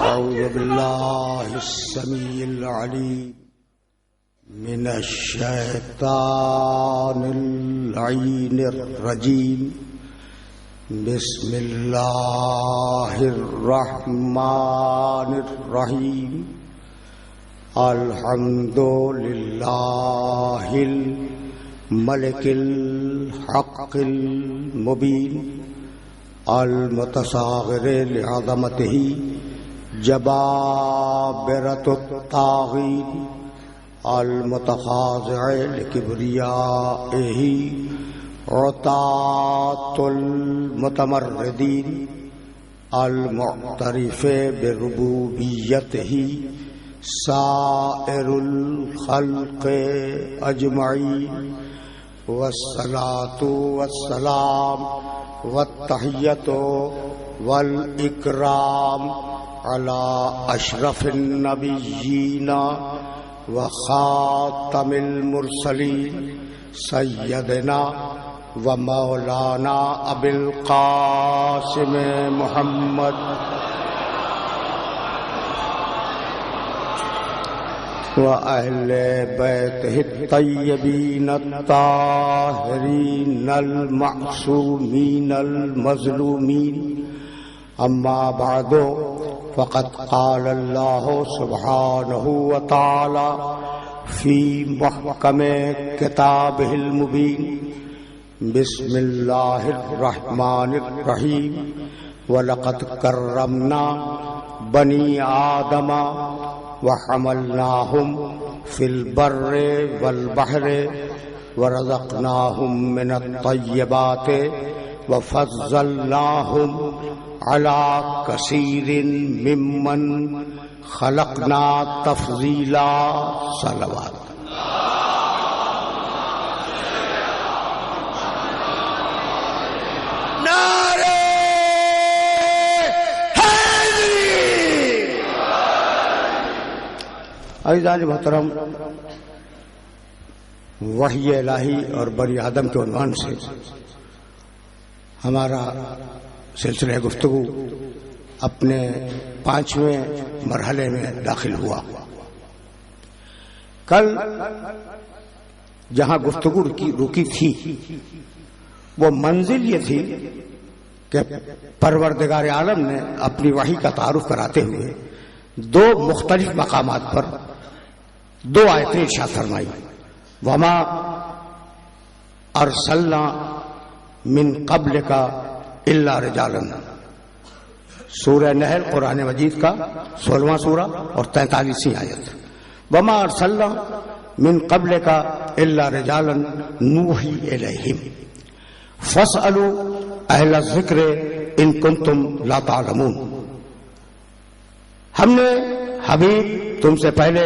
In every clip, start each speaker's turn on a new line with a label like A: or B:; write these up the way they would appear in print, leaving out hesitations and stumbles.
A: أعوذ بالله السميع العليم من الشيطان اللعين الرجيم. بسم الله الرحمن الرحيم. الحمد لله الملك الحق المبين المتصاغر لعظمته جبابرة الطاغين المتخاضع لكبريائه عتاة المتمردين المعترف بربوبيته سائر الخلق أجمعين. والصلاة والسلام والتحية والإكرام على أشرف النبيين وخاتم المرسلين سيدنا ومولانا أبي القاسم محمد وأهل بيته الطيبين الطاهرين المعصومين المظلومين. أما بعد فقد قال الله سبحانه وتعالى في محكم كتابه المبين. بسم الله الرحمن الرحيم. ولقد كرمنا بني آدم وحملناهم في البر والبحر ورزقناهم من الطيبات وفضلناهم على كثير ممن خلقنا تفضيلا. صلوات. عزیزان محترم، وحی الہی اور بنی آدم کے عنوان سے ہمارا سلسلہ گفتگو اپنے 5ویں مرحلے میں داخل ہوا. کل جہاں گفتگو رکی تھی وہ منزل یہ تھی کہ پروردگار عالم نے اپنی وحی کا تعارف کراتے ہوئے 2 مختلف مقامات پر 2 آیتیں ارشاد فرمائی. وما ارسلنا من قبلک الا رجالا. سورہ نحل قرآن مجید کا 16واں سورہ اور 43ویں آیت. وما ارسلنا من قبلک الا رجالا نوحی الیہم فاسألوا اہل الذکر ان کنتم لا تعلمون. ہم نے حبیب تم سے پہلے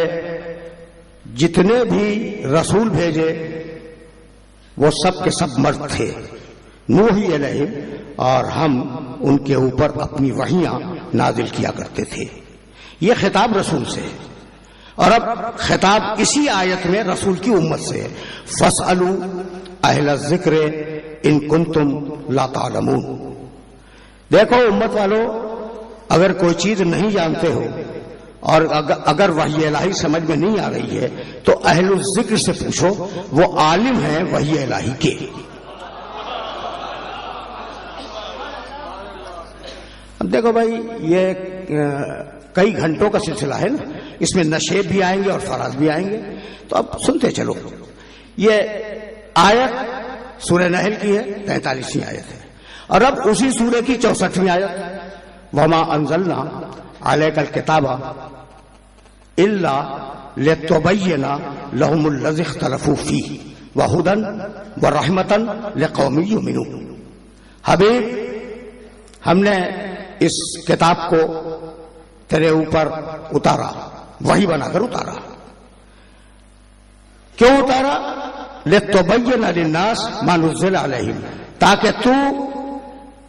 A: جتنے بھی رسول بھیجے وہ سب کے سب مرد تھے. نوحی علیہم، اور ہم ان کے اوپر اپنی وحیاں نازل کیا کرتے تھے. یہ خطاب رسول سے ہے. اور اب خطاب اسی آیت میں رسول کی امت سے ہے. فاسألوا اہل الذکر ان کنتم لا تعلمون. دیکھو امت والو، اگر کوئی چیز نہیں جانتے ہو اور اگر وحی الہی سمجھ میں نہیں آ رہی ہے تو اہل الذکر سے پوچھو، وہ عالم ہیں وحی الہی کے. اب دیکھو بھائی، یہ کئی گھنٹوں کا سلسلہ ہے نا، اس میں نشیب بھی آئیں گے اور فراز بھی آئیں گے، تو اب سنتے چلو. یہ آیت سورہ نحل کی ہے، 43ویں آیت ہے. اور اب اسی سورہ کی 64ویں آیت. وما انزلنا علیک الکتاب الا لتبین لهم الذی اختلفوا فیہ وہدی ورحمۃ لقوم یؤمنون. حبیب، ہم نے اس کتاب کو تیرے اوپر اتارا، وحی بنا کر اتارا. کیوں اتارا؟ لتبین للناس ما نزل علیہم، تاکہ تو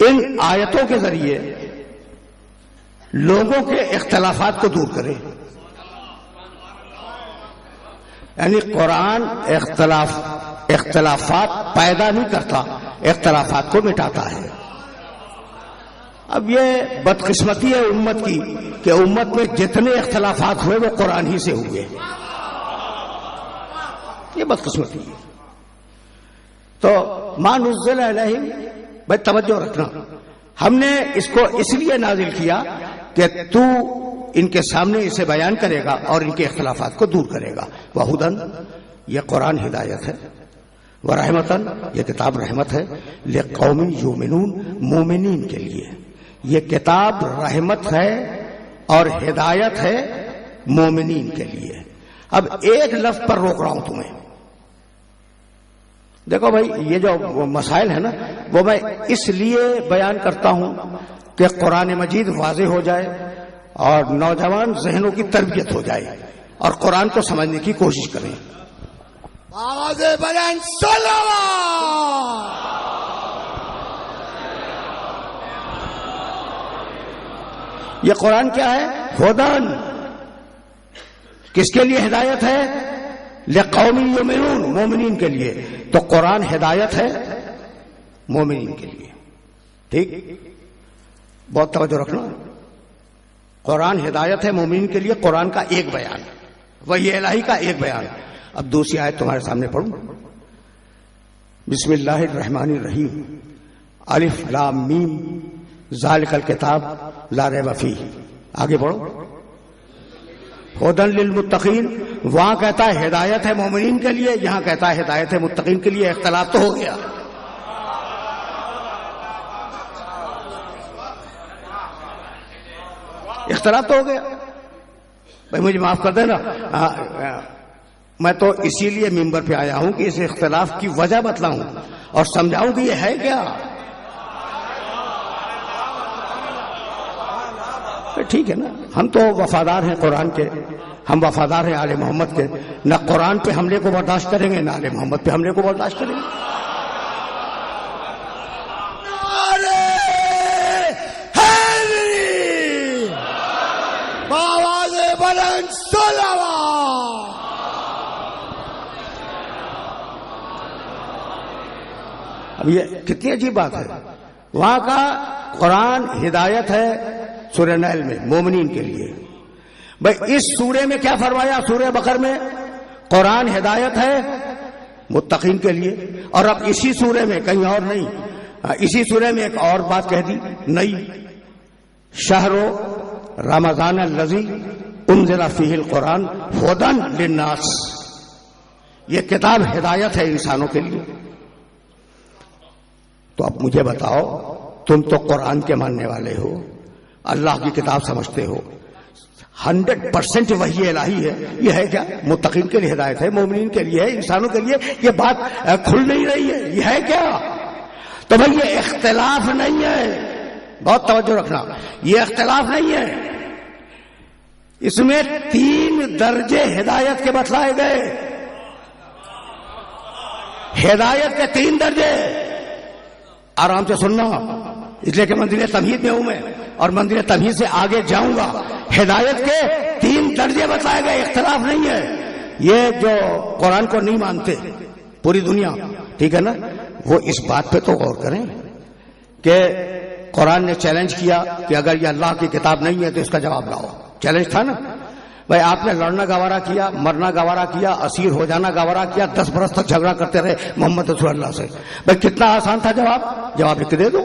A: ان آیتوں کے ذریعے لوگوں کے اختلافات کو دور کرے. یعنی قرآن اختلافات پیدا نہیں کرتا، اختلافات کو مٹاتا ہے. اب یہ بدقسمتی ہے امت کی کہ امت میں جتنے اختلافات ہوئے وہ قرآن ہی سے ہوئے، یہ بدقسمتی ہے۔ تو ما نزل علیہم، بھائی توجہ رکھنا، ہم نے اس کو اس لیے نازل کیا کہ تو ان کے سامنے اسے بیان کرے گا اور ان کے اختلافات کو دور کرے گا۔ وہدن، یہ قرآن ہدایت ہے، ورحمتن، یہ کتاب رحمت ہے، لقوم یؤمنون، مومنین کے لیے یہ کتاب رحمت ہے اور ہدایت ہے مومنین کے لیے۔ اب ایک لفظ پر روک رہا ہوں تمہیں، دیکھو بھائی یہ جو مسائل ہے نا وہ میں اس لیے بیان کرتا ہوں کہ قرآن مجید واضح ہو جائے اور نوجوان ذہنوں کی تربیت ہو جائے اور قرآن کو سمجھنے کی کوشش کریں۔
B: آواز بلند صلوات۔
A: یہ قرآن کیا ہے؟ ہدن، کس کے لیے ہدایت ہے؟ لقوم یؤمنون، مومنین کے لیے۔ تو قرآن ہدایت ہے مومنین کے لیے، ٹھیک؟ بہت توجہ رکھنا، قرآن ہدایت ہے مومنین کے لیے، قرآن کا ایک بیان، وحی الہی کا ایک بیان۔ اب دوسری آیت تمہارے سامنے پڑھوں، بسم اللہ الرحمن الرحیم، الف لام میم ذالک الکتاب لا ریب فیہ۔ آگے بڑھو، ہدن للمتقین، وہاں کہتا ہے ہدایت ہے مومنین کے لیے، یہاں کہتا ہے ہدایت ہے متقین کے لیے۔ اختلاف تو ہو گیا، اختلاف تو ہو گیا بھائی، مجھے معاف کر دینا، میں تو اسی لیے ممبر پہ آیا ہوں کہ اس اختلاف کی وجہ بتلاؤں اور سمجھاؤں کہ یہ ہے کیا۔ ٹھیک ہے نا، ہم تو وفادار ہیں قرآن کے، ہم وفادار ہیں آل محمد کے، نہ قرآن پہ حملے کو برداشت کریں گے نہ آل محمد پہ حملے کو برداشت کریں گے۔
B: آواز بلند صلوات۔
A: اب یہ کتنی عجیب بات ہے، وہاں کا قرآن ہدایت ہے سورہ نحل میں مومنین کے لیے، بھائی اس سورے میں کیا فرمایا؟ سورہ بقرہ میں قرآن ہدایت ہے متقین کے لیے، اور اب اسی سورے میں کہیں اور نہیں، اسی سورے میں ایک اور بات کہہ دی نئی، شہر رمضان الذی انزل فیہ القرآن ھدی للناس، یہ کتاب ہدایت ہے انسانوں کے لیے۔ تو اب مجھے بتاؤ، تم تو قرآن کے ماننے والے ہو، اللہ کی کتاب سمجھتے ہو، 100% وحی الہی ہے، یہ ہے کیا؟ متقین کے لیے ہدایت ہے، مومنین کے لیے ہے، انسانوں کے لیے، یہ بات کھل نہیں رہی ہے، یہ ہے کیا؟ تو بھائی یہ اختلاف نہیں ہے، بہت توجہ رکھنا، یہ اختلاف نہیں ہے، اس میں 3 درجے ہدایت کے بتلائے گئے، ہدایت کے 3 درجے، آرام سے سننا، اس لیے کہ منزل تمہید میں ہوں میں اور منزل تمہید سے آگے جاؤں گا۔ ہدایت کے 3 درجے بتلائے گئے، اختلاف نہیں ہے۔ یہ جو قرآن کو نہیں مانتے پوری دنیا، ٹھیک ہے نا، وہ اس بات پہ تو غور کریں کہ قرآن نے چیلنج کیا کہ اگر یہ اللہ کی کتاب نہیں ہے تو اس کا جواب لاؤ، چیلنج تھا نا بھائی، آپ نے لڑنا گوارا کیا، مرنا گوارا کیا، اسیر ہو جانا گوارا کیا، 10 برس تک جھگڑا کرتے رہے محمد رسول اللہ سے، بھائی کتنا آسان تھا جواب لکھ کے دے دو۔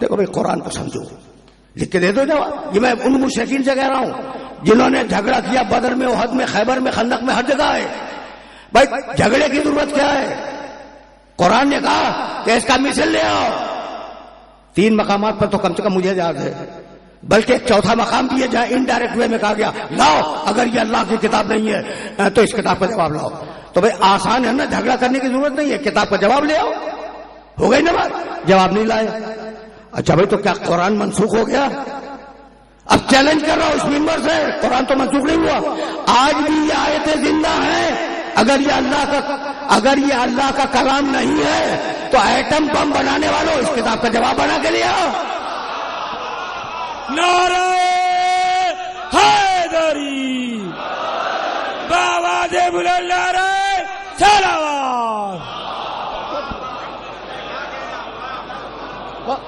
A: دیکھو بھائی قرآن کو سمجھو، لکھ کے دے دو جواب۔ یہ میں ان مشرکین سے کہہ رہا ہوں جنہوں نے جھگڑا کیا بدر میں، احد میں، خیبر میں، خندق میں، ہر جگہ ہے، بھائی جھگڑے کی ضرورت کیا ہے؟ قرآن نے کہا کہ اس کا مثل لے آؤ، 3 مقامات پر تو کم سے کم مجھے یاد ہے، بلکہ ایک چوتھا مقام بھی ہے جہاں انڈائریکٹ وے میں کہا گیا لاؤ، اگر یہ اللہ کی کتاب نہیں ہے تو اس کتاب کا جواب لاؤ۔ تو بھائی آسان ہے نا، جھگڑا کرنے کی ضرورت نہیں ہے، کتاب کا جواب لے آؤ، ہو گئی نا بات، جواب نہیں لائے۔ اچھا بھائی تو کیا قرآن منسوخ ہو گیا؟ اب چیلنج کر رہا ہوں اس ممبر سے، قرآن تو منسوخ نہیں ہوا، آج بھی یہ آیتیں زندہ ہیں۔ اگر یہ اللہ کا کلام نہیں ہے تو ایٹم بم بنانے والوں اس کتاب کا جواب بنا کے لیا۔
B: نعرہ حیدری، بآواز بلند نعرہ صلوات۔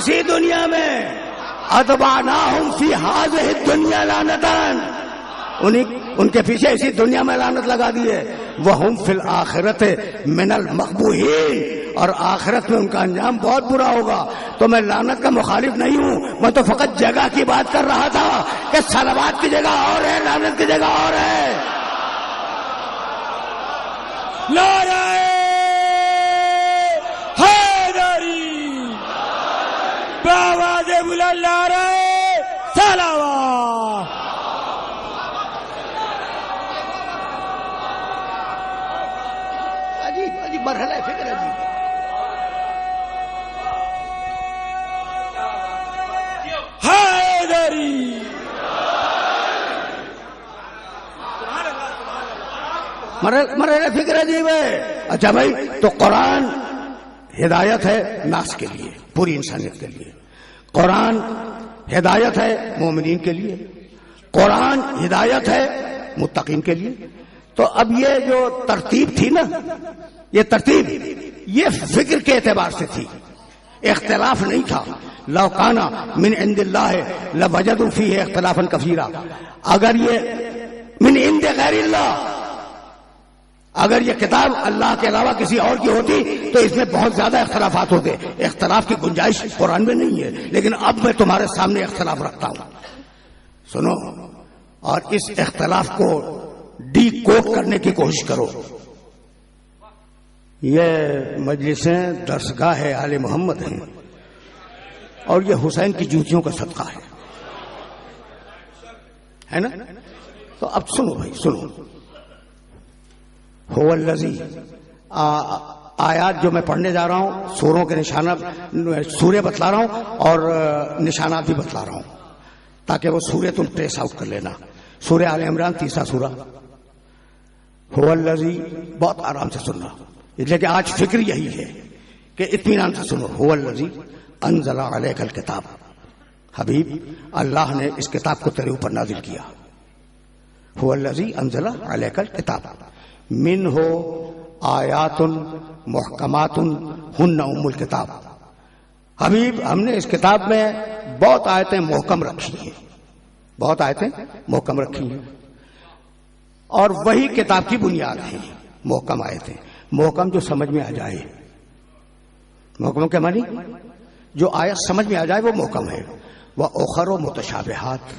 A: اسی دنیا میں اتبعناہم فی ہذہ الدنیا لعنتان، ان کے پیچھے اسی دنیا میں لعنت لگا دی ہے. وہم فی الآخرۃ من المقبوحین، اور آخرت میں ان کا انجام بہت برا ہوگا. تو میں لعنت کا مخالف نہیں ہوں، میں تو فقط جگہ کی بات کر رہا تھا کہ صلوات کی جگہ اور ہے، لعنت کی جگہ اور ہے.
B: نعرہ حیدری بآواز بلند نعرہ صلوات.
A: عجیب مرحلہ فکر ہے جی.
B: حیدری
A: مرحلہ فکر عجیب ہے. اچھا بھائی، تو قرآن ہدایت ہے ناس کے لیے، پوری انسانیت کے لیے. قرآن ہدایت ہے مومنین کے لیے. قرآن ہدایت ہے متقین کے لیے. تو اب یہ جو ترتیب تھی نا، یہ ترتیب یہ فکر کے اعتبار سے تھی، اختلاف نہیں تھا. لو کان من عند اللہ لوجدوا فیہ اختلافا کثیرا. اگر یہ من عند غیر اللہ، اگر یہ کتاب اللہ کے علاوہ کسی اور کی ہوتی تو اس میں بہت زیادہ اختلافات ہوتے. اختلاف کی گنجائش قرآن میں نہیں ہے، لیکن اب میں تمہارے سامنے اختلاف رکھتا ہوں. سنو، اور اس اختلاف کو ڈی کوڈ کرنے کی کوشش کرو. یہ مجلسیں درسگاہ آل محمد ہیں، اور یہ حسین کی جوتیوں کا صدقہ ہے نا. تو اب سنو بھائی، سنو. هو الذی، آیات جو میں پڑھنے جا رہا ہوں سوروں کے نشانات، سورے بتلا رہا ہوں اور نشانات بھی بتلا رہا ہوں تاکہ وہ سورے تم ٹریس آؤٹ کر لینا. سورہ آل عمران 3 سورہ. هو الذی، بہت آرام سے سننا، اس لیے کہ آج فکر یہی ہے کہ اطمینان سے سنو. هو الذی انزل علیک الکتاب، حبیب اللہ نے اس کتاب کو تیرے اوپر نازل کیا. هو الذی انزل علیک الکتاب منہ آیات محکمات ہن ام الکتاب. حبیب ہم نے اس کتاب میں بہت آیتیں محکم رکھی ہیں، بہت آیتیں محکم رکھی ہیں، اور وہی کتاب کی بنیاد ہیں. محکم آیتیں، محکم جو سمجھ میں آ جائے. محکم کے معنی جو آیت سمجھ میں آ جائے وہ محکم ہے. وہ اخر و متشابہات،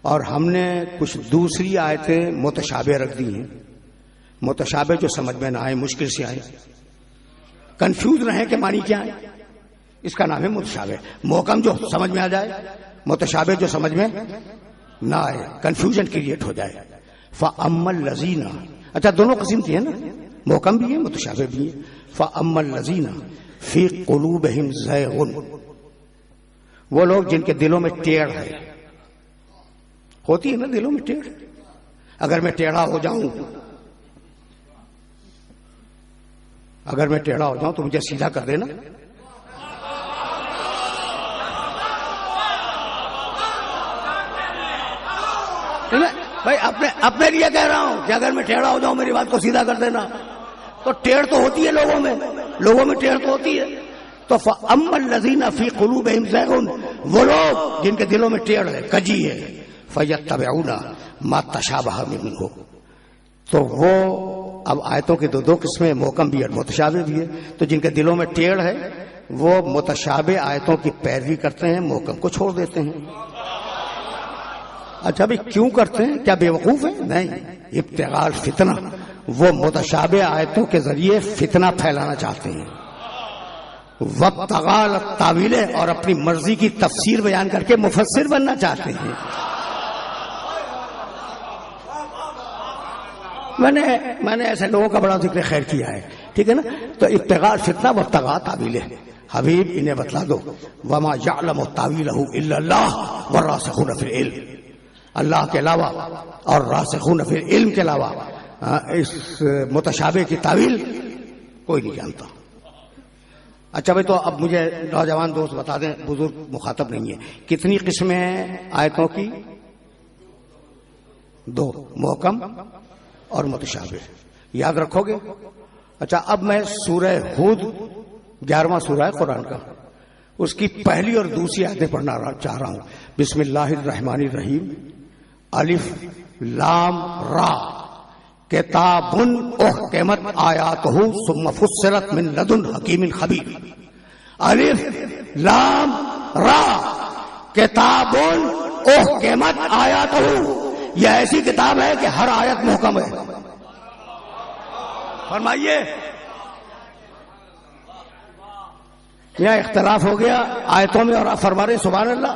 A: اور ہم نے کچھ دوسری آیتیں متشابہ رکھ دی ہیں. متشابہ جو سمجھ میں نہ آئے، مشکل سے آئے، کنفیوز رہے کہ معنی کیا ہے، اس کا نام ہے متشابہ. محکم جو سمجھ میں آ جائے، متشابہ جو سمجھ میں نہ آئے، کنفیوژن کریٹ ہو جائے. فَأَمَّا الَّذِينَ، اچھا دونوں قسم کی ہیں نا، محکم بھی ہے متشابہ بھی ہے. فَأَمَّا الَّذِينَ فِي قُلُوبِهِمْ زَيْغٌ، وہ لوگ جن کے دلوں میں ٹیڑھ ہے. ہوتی ہے نا دلوں میں ٹیڑھ. اگر میں ٹیڑھا ہو جاؤں، اگر میں ٹیڑھا ہو جاؤں تو مجھے سیدھا کر دینا. بھائی اپنے لیے کہہ رہا ہوں کہ اگر میں ٹیڑھا ہو جاؤں میری بات کو سیدھا کر دینا. تو ٹیڑھ تو ہوتی ہے لوگوں میں ٹیڑھ تو ہوتی ہے. تو فَأَمَّا الَّذِينَ فِي قُلُوبِهِمْ زَيْغٌ، وہ لوگ جن کے دلوں میں ٹیڑھ ہے، کجی ہے، فَيَتَّبِعُونَ مَا تَشَابَهَ مِنْهُ، تو وہ اب آیتوں کی دو قسمیں، محکم بھی اور متشابہ بھی ہے. تو جن کے دلوں میں ٹیڑھ ہے وہ متشابہ آیتوں کی پیروی کرتے ہیں، محکم کو چھوڑ دیتے ہیں. اچھا بھی کیوں کرتے ہیں؟ کیا بے وقوف ہیں؟ نہیں، ابتغاء الفتنہ، وہ متشابہ آیتوں کے ذریعے فتنہ پھیلانا چاہتے ہیں. وابتغاء التاویل، اور اپنی مرضی کی تفسیر بیان کر کے مفسر بننا چاہتے ہیں. میں نے ایسے لوگوں کا بڑا ذکر خیر کیا ہے، ٹھیک ہے نا. تو ابتغاء الفتنہ وابتغاء تاویل، حبیب انہیں بتلا دو. وما یعلم تاویلہ الا اللہ والراسخون فی العلم، اللہ کے علاوہ اور راسخون فی العلم کے علاوہ اس متشابہ کی تعویل کوئی نہیں جانتا. اچھا بھائی، تو اب مجھے نوجوان دوست بتا دیں، بزرگ مخاطب نہیں ہے، کتنی قسمیں ہیں آیتوں کی؟ 2، محکم اور متشابہ. یاد رکھو گے؟ اچھا اب میں سورہ ہود، 11واں سورہ ہے قرآن کا، اس کی پہلی اور دوسری آیتیں پڑھنا چاہ رہا ہوں. بسم اللہ الرحمن الرحیم. الف لام را کتاب احکمت آیاتہ ثم فصلت من لدن حکیم خبیر. الف لام را کتاب احکمت آیاتہ. یہ ایسی کتاب ہے کہ ہر آیت محکم ہے. فرمائیے یہاں اختلاف ہو گیا آیتوں میں اور آپ فرما رہے سبحان اللہ.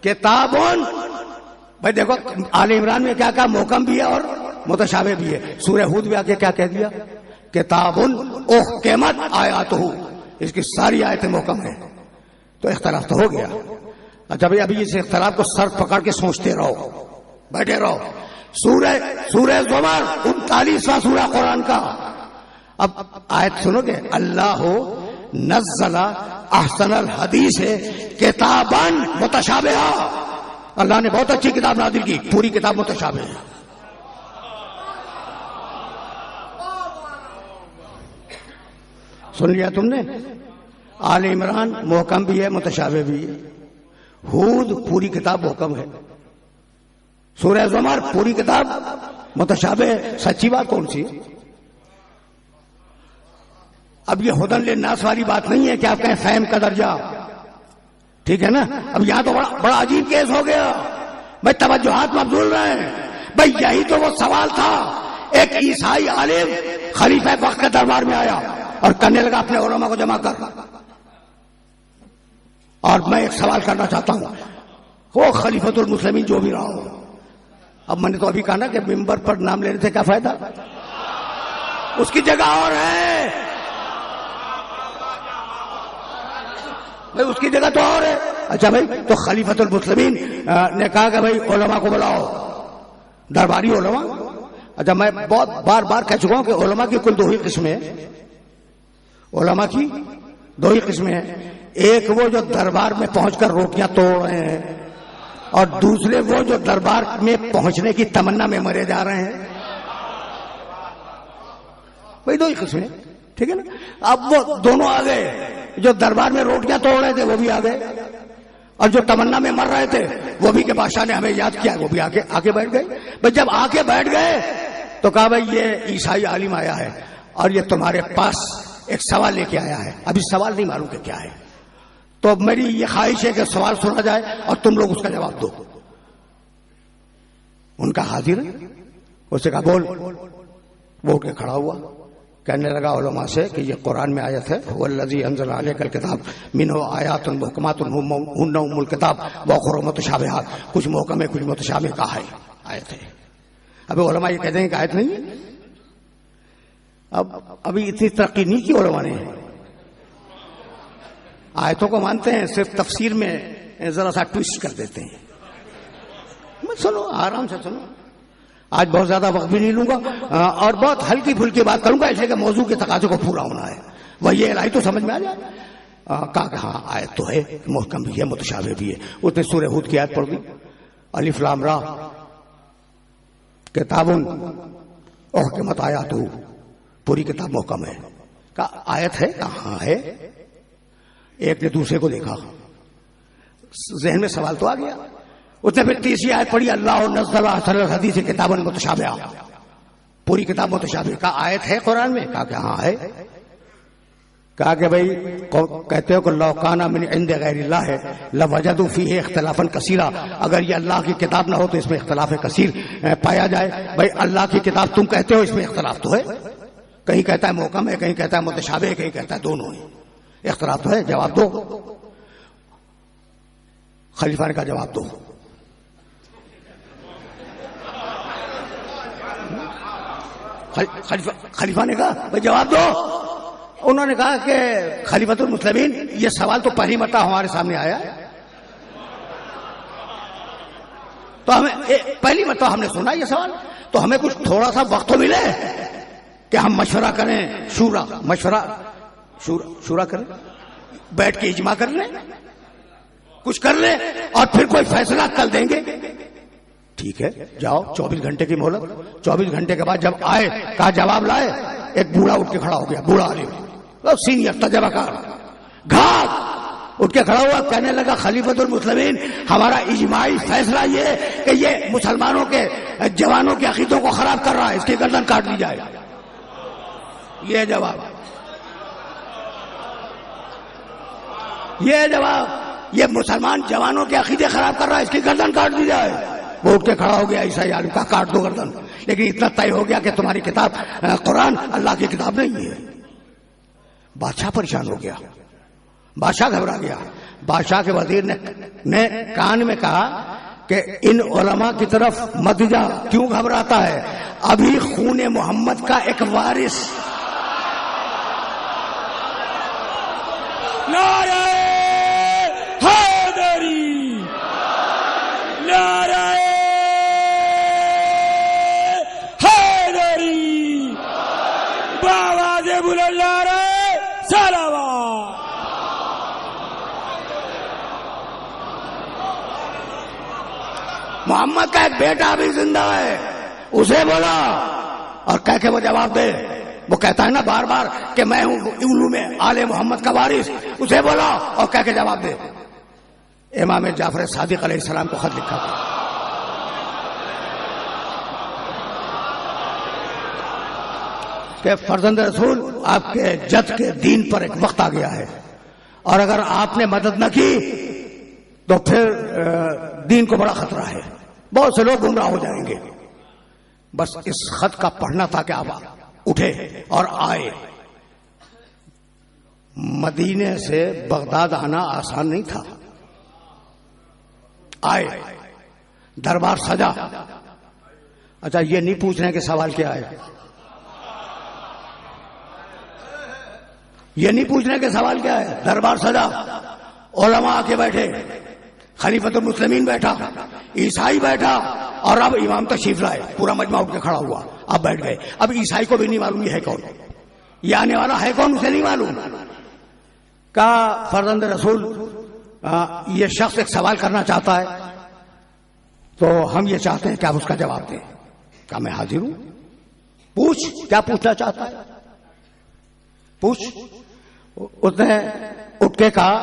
A: کتابون بھائی دیکھو آل عمران میں کیا کہا محکم بھی ہے اور متشابہ بھی ہے. سورہ ہود میں آ کے کیا کہہ دیا کتابون احکمت آیاتہ. اس کی ساری آیتیں محکم ہیں. تو اختلاف تو ہو گیا. اچھا بھائی ابھی اس اختلاف کو سر پکڑ کے سوچتے رہو بیٹھے رہو. سورہ زمر 39واں سورہ قرآن کا. اب آیت سنو گے اللہ نزل احسن الحدیث کتابا متشابہ. اللہ نے بہت اچھی کتاب نازل کی. پوری کتاب متشابہ ہے. سن لیا تم نے. آل عمران محکم بھی ہے متشابہ بھی ہے. ہود پوری کتاب محکم ہے. سورہ زمر پوری کتاب متشابہ ہے. سچی بات کون سی؟ اب یہ ہدن للناس والی بات نہیں ہے کہ آپ کہیں فہم کا درجہ. ٹھیک ہے نا. اب یہاں تو بڑا عجیب کیس ہو گیا بھائی. توجہات مبذول رہے ہیں بھائی. یہی تو وہ سوال تھا. ایک عیسائی عالم خلیفہ وقت کے دربار میں آیا اور کرنے لگا اپنے علماء کو جمع کر. اور میں ایک سوال کرنا چاہتا ہوں وہ خلیفۃ المسلمین جو بھی رہا ہو. اب میں نے تو ابھی کہا نا کہ ممبر پر نام لینے سے کیا فائدہ. اس کی جگہ اور ہے بھائی. اس کی جگہ تو اور ہے. اچھا بھائی تو خلیفۃ المسلمین نے کہا کہ بھائی علماء کو بلاؤ درباری علماء. اچھا میں بہت بار بار کہہ چکا ہوں کہ علماء کی کل دو ہی قسمیں ہیں. علماء کی دو ہی قسمیں ہیں. ایک وہ جو دربار میں پہنچ کر روٹیاں توڑ رہے ہیں اور دوسرے وہ جو دربار میں پہنچنے کی تمنا میں مرے جا رہے ہیں. بھائی دو ہی قسمیں. ٹھیک ہے نا. اب وہ دونوں آ گئے. جو دربار میں روٹیاں توڑ رہے تھے وہ بھی آ گئے اور جو تمنا میں مر رہے تھے وہ بھی کہ بادشاہ نے ہمیں یاد کیا وہ بھی آگے بیٹھ گئے. بھائی جب آگے بیٹھ گئے تو کہا بھائی یہ عیسائی عالم آیا ہے اور یہ تمہارے پاس ایک سوال لے کے آیا ہے. ابھی سوال نہیں معلوم کہ کیا ہے. تو میری یہ خواہش ہے کہ سوال سنا جائے اور تم لوگ اس کا جواب دو. ان کا حاضر ہے. اسے کہا بول. وہ اٹھ کے کھڑا ہوا کہنے لگا علماء سے کہ یہ قرآن میں آیت ہے والذی انزل علیک الکتاب منہ آیات محکمات ہن ام الکتاب واخر متشابہات. کچھ محکم ہے کچھ متشابہ کا ہے آیت ہے. اب علماء یہ کہتے ہیں کہ آیت نہیں ہے. ابھی اتنی ترقی نہیں کی علماء نے. آیتوں کو مانتے ہیں صرف تفسیر میں ذرا سا ٹویسٹ کر دیتے ہیں. سنو آرام سے سنو. آج بہت زیادہ وقت بھی نہیں لوں گا اور بہت ہلکی پھلکی بات کروں گا اس لیے کہ موضوع کے تقاضے کو پورا ہونا ہے. وہی الہی تو سمجھ میں آ جائے. کہا کہ ہاں آیت تو ہے محکم بھی ہے متشابہ بھی ہے. اس نے سورہ ہود کی آیت پڑھ دی الف لام را کتاب احکمت آیاتہ. پوری کتاب محکم ہے. کہا آیت ہے. کہاں ہے. ایک نے دوسرے کو دیکھا. ذہن میں سوال تو آ گیا. اس نے پھر تیسری آیت پڑھی اللہ نزل احسن الحدیث کتابا متشابہ. پوری کتاب متشابہ. کہا آیت ہے قرآن میں. کہا کہ ہاں ہے. کہا کہ بھائی کہتے ہو کہ لو کان من عند غیر اللہ ہے لوجدوا فیہ اختلافا کثیرا. اگر یہ اللہ کی کتاب نہ ہو تو اس میں اختلاف کثیر پایا جائے. بھائی اللہ کی کتاب تم کہتے ہو اس میں اختلاف تو ہے. کہیں کہتا ہے محکم ہے کہیں کہتا ہے متشابہ ہے کہیں کہتا ہے دونوں ہیں. اختلاف تو ہے. جواب دو. خلیفہ نے کہا جواب دو. خلیفہ نے کہا بھائی جواب دو. انہوں نے کہا کہ خلیفۃ المسلمین یہ سوال تو پہلی مرتبہ ہمارے سامنے آیا ہے تو ہمیں پہلی مرتبہ ہم نے سنا یہ سوال تو ہمیں کچھ تھوڑا سا وقت تو ملے کہ ہم مشورہ کریں. شورا کریں بیٹھ کے اجماع کر لیں کچھ کر لیں اور پھر کوئی فیصلہ کل دیں گے. ٹھیک ہے جاؤ 24 گھنٹے کی مہلت. 24 گھنٹے کے بعد جب آئے کہا جواب لائے. ایک بوڑھا اٹھ کے کھڑا ہو گیا. بوڑھا عالم سینئر تجربہ کار گھاٹ اٹھ کے کھڑا ہوا، کہنے لگا خلیفۃ المسلمین ہمارا اجماعی فیصلہ یہ ہے کہ یہ مسلمانوں کے جوانوں کے عقیدوں کو خراب کر رہا ہے، اس کی گردن کاٹ دی جائے. یہ جواب یہ مسلمان جوانوں کے عقیدے خراب کر رہا ہے، اس کی گردن کاٹ دی جائے. وہ اٹھ کے کھڑا ہو گیا عیسائی عالم کا، کاٹ دو گردن. لیکن اتنا طے ہو گیا کہ تمہاری کتاب قرآن اللہ کی کتاب نہیں ہے. بادشاہ پریشان ہو گیا، بادشاہ گھبرا گیا. بادشاہ کے وزیر نے کان میں کہا کہ ان علماء کی طرف مت جا. کیوں گھبراتا ہے؟ ابھی خون محمد کا ایک وارث
B: نعرہ حیدری، نعرہ حیدری، بآواز بلند نعرہ صلوات.
A: محمد کا ایک بیٹا بھی زندہ ہے، اسے بولا اور کہہ کے وہ جواب دے. وہ کہتا ہے نا بار بار کہ میں ہوں علوم آل محمد کا وارث، اسے بولا اور کہہ کے جواب دے. امام جعفر صادق علیہ السلام کو خط لکھا تھا کہ فرزند رسول آپ کے جد کے دین پر ایک وقت آ گیا ہے، اور اگر آپ نے مدد نہ کی تو پھر دین کو بڑا خطرہ ہے، بہت سے لوگ گمراہ ہو جائیں گے. بس اس خط کا پڑھنا تھا کہ آپ اٹھے اور آئے. مدینے سے بغداد آنا آسان نہیں تھا. آئے، دربار سجا. اچھا یہ نہیں پوچھنے کے سوال کیا ہے، یہ نہیں پوچھنے کے سوال کیا ہے. دربار سجا، علماء آ کے بیٹھے، خلیفۃ المسلمین بیٹھا، عیسائی بیٹھا، اور اب امام تشریف لائے. پورا مجمع اٹھ کے کھڑا ہوا، اب بیٹھ گئے. اب عیسائی کو بھی نہیں معلوم یہ ہے کون، یہ آنے والا ہے کون، اسے نہیں معلوم. کہا فرزند رسول یہ شخص ایک سوال کرنا چاہتا ہے تو ہم یہ چاہتے ہیں کہ آپ اس کا جواب دیں. کہا میں حاضر ہوں، پوچھ کیا پوچھنا چاہتا ہے، پوچھ. اس نے اٹھ کے کہا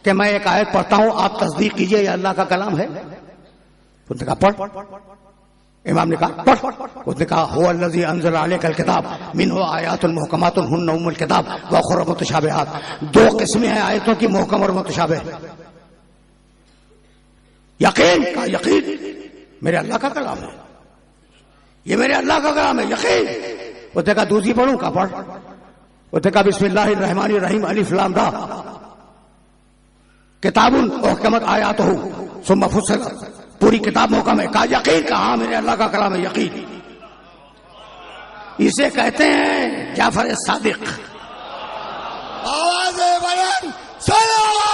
A: کہ میں ایک آیت پڑھتا ہوں، آپ تصدیق کیجئے یہ اللہ کا کلام ہے. اس نے کہا پڑھ. امام نے کہا پڑھ. اس نے کہا هو الذی انزل علیک الکتاب منہ آیات محکمات ہن ام الکتاب واخر متشابہات. دو قسمیں ہیں آیتوں کی، محکم اور متشابہ. یقین کا یقین میرے اللہ کا کلام ہے، یہ میرے اللہ کا کلام ہے، یقین. اس نے کہا دوسری پڑھوں؟ کا پڑھ. اس نے کہا بسم اللہ الرحمن الرحیم الف لام را کتاب محکمت آیاتہ ثم فصلت. پوری کتاب محکم ہے. کہا یقین؟ کہا ہاں میرے اللہ کا کلام ہے، یقین. اسے کہتے ہیں جعفر صادق.
B: آواز بلند صلوات.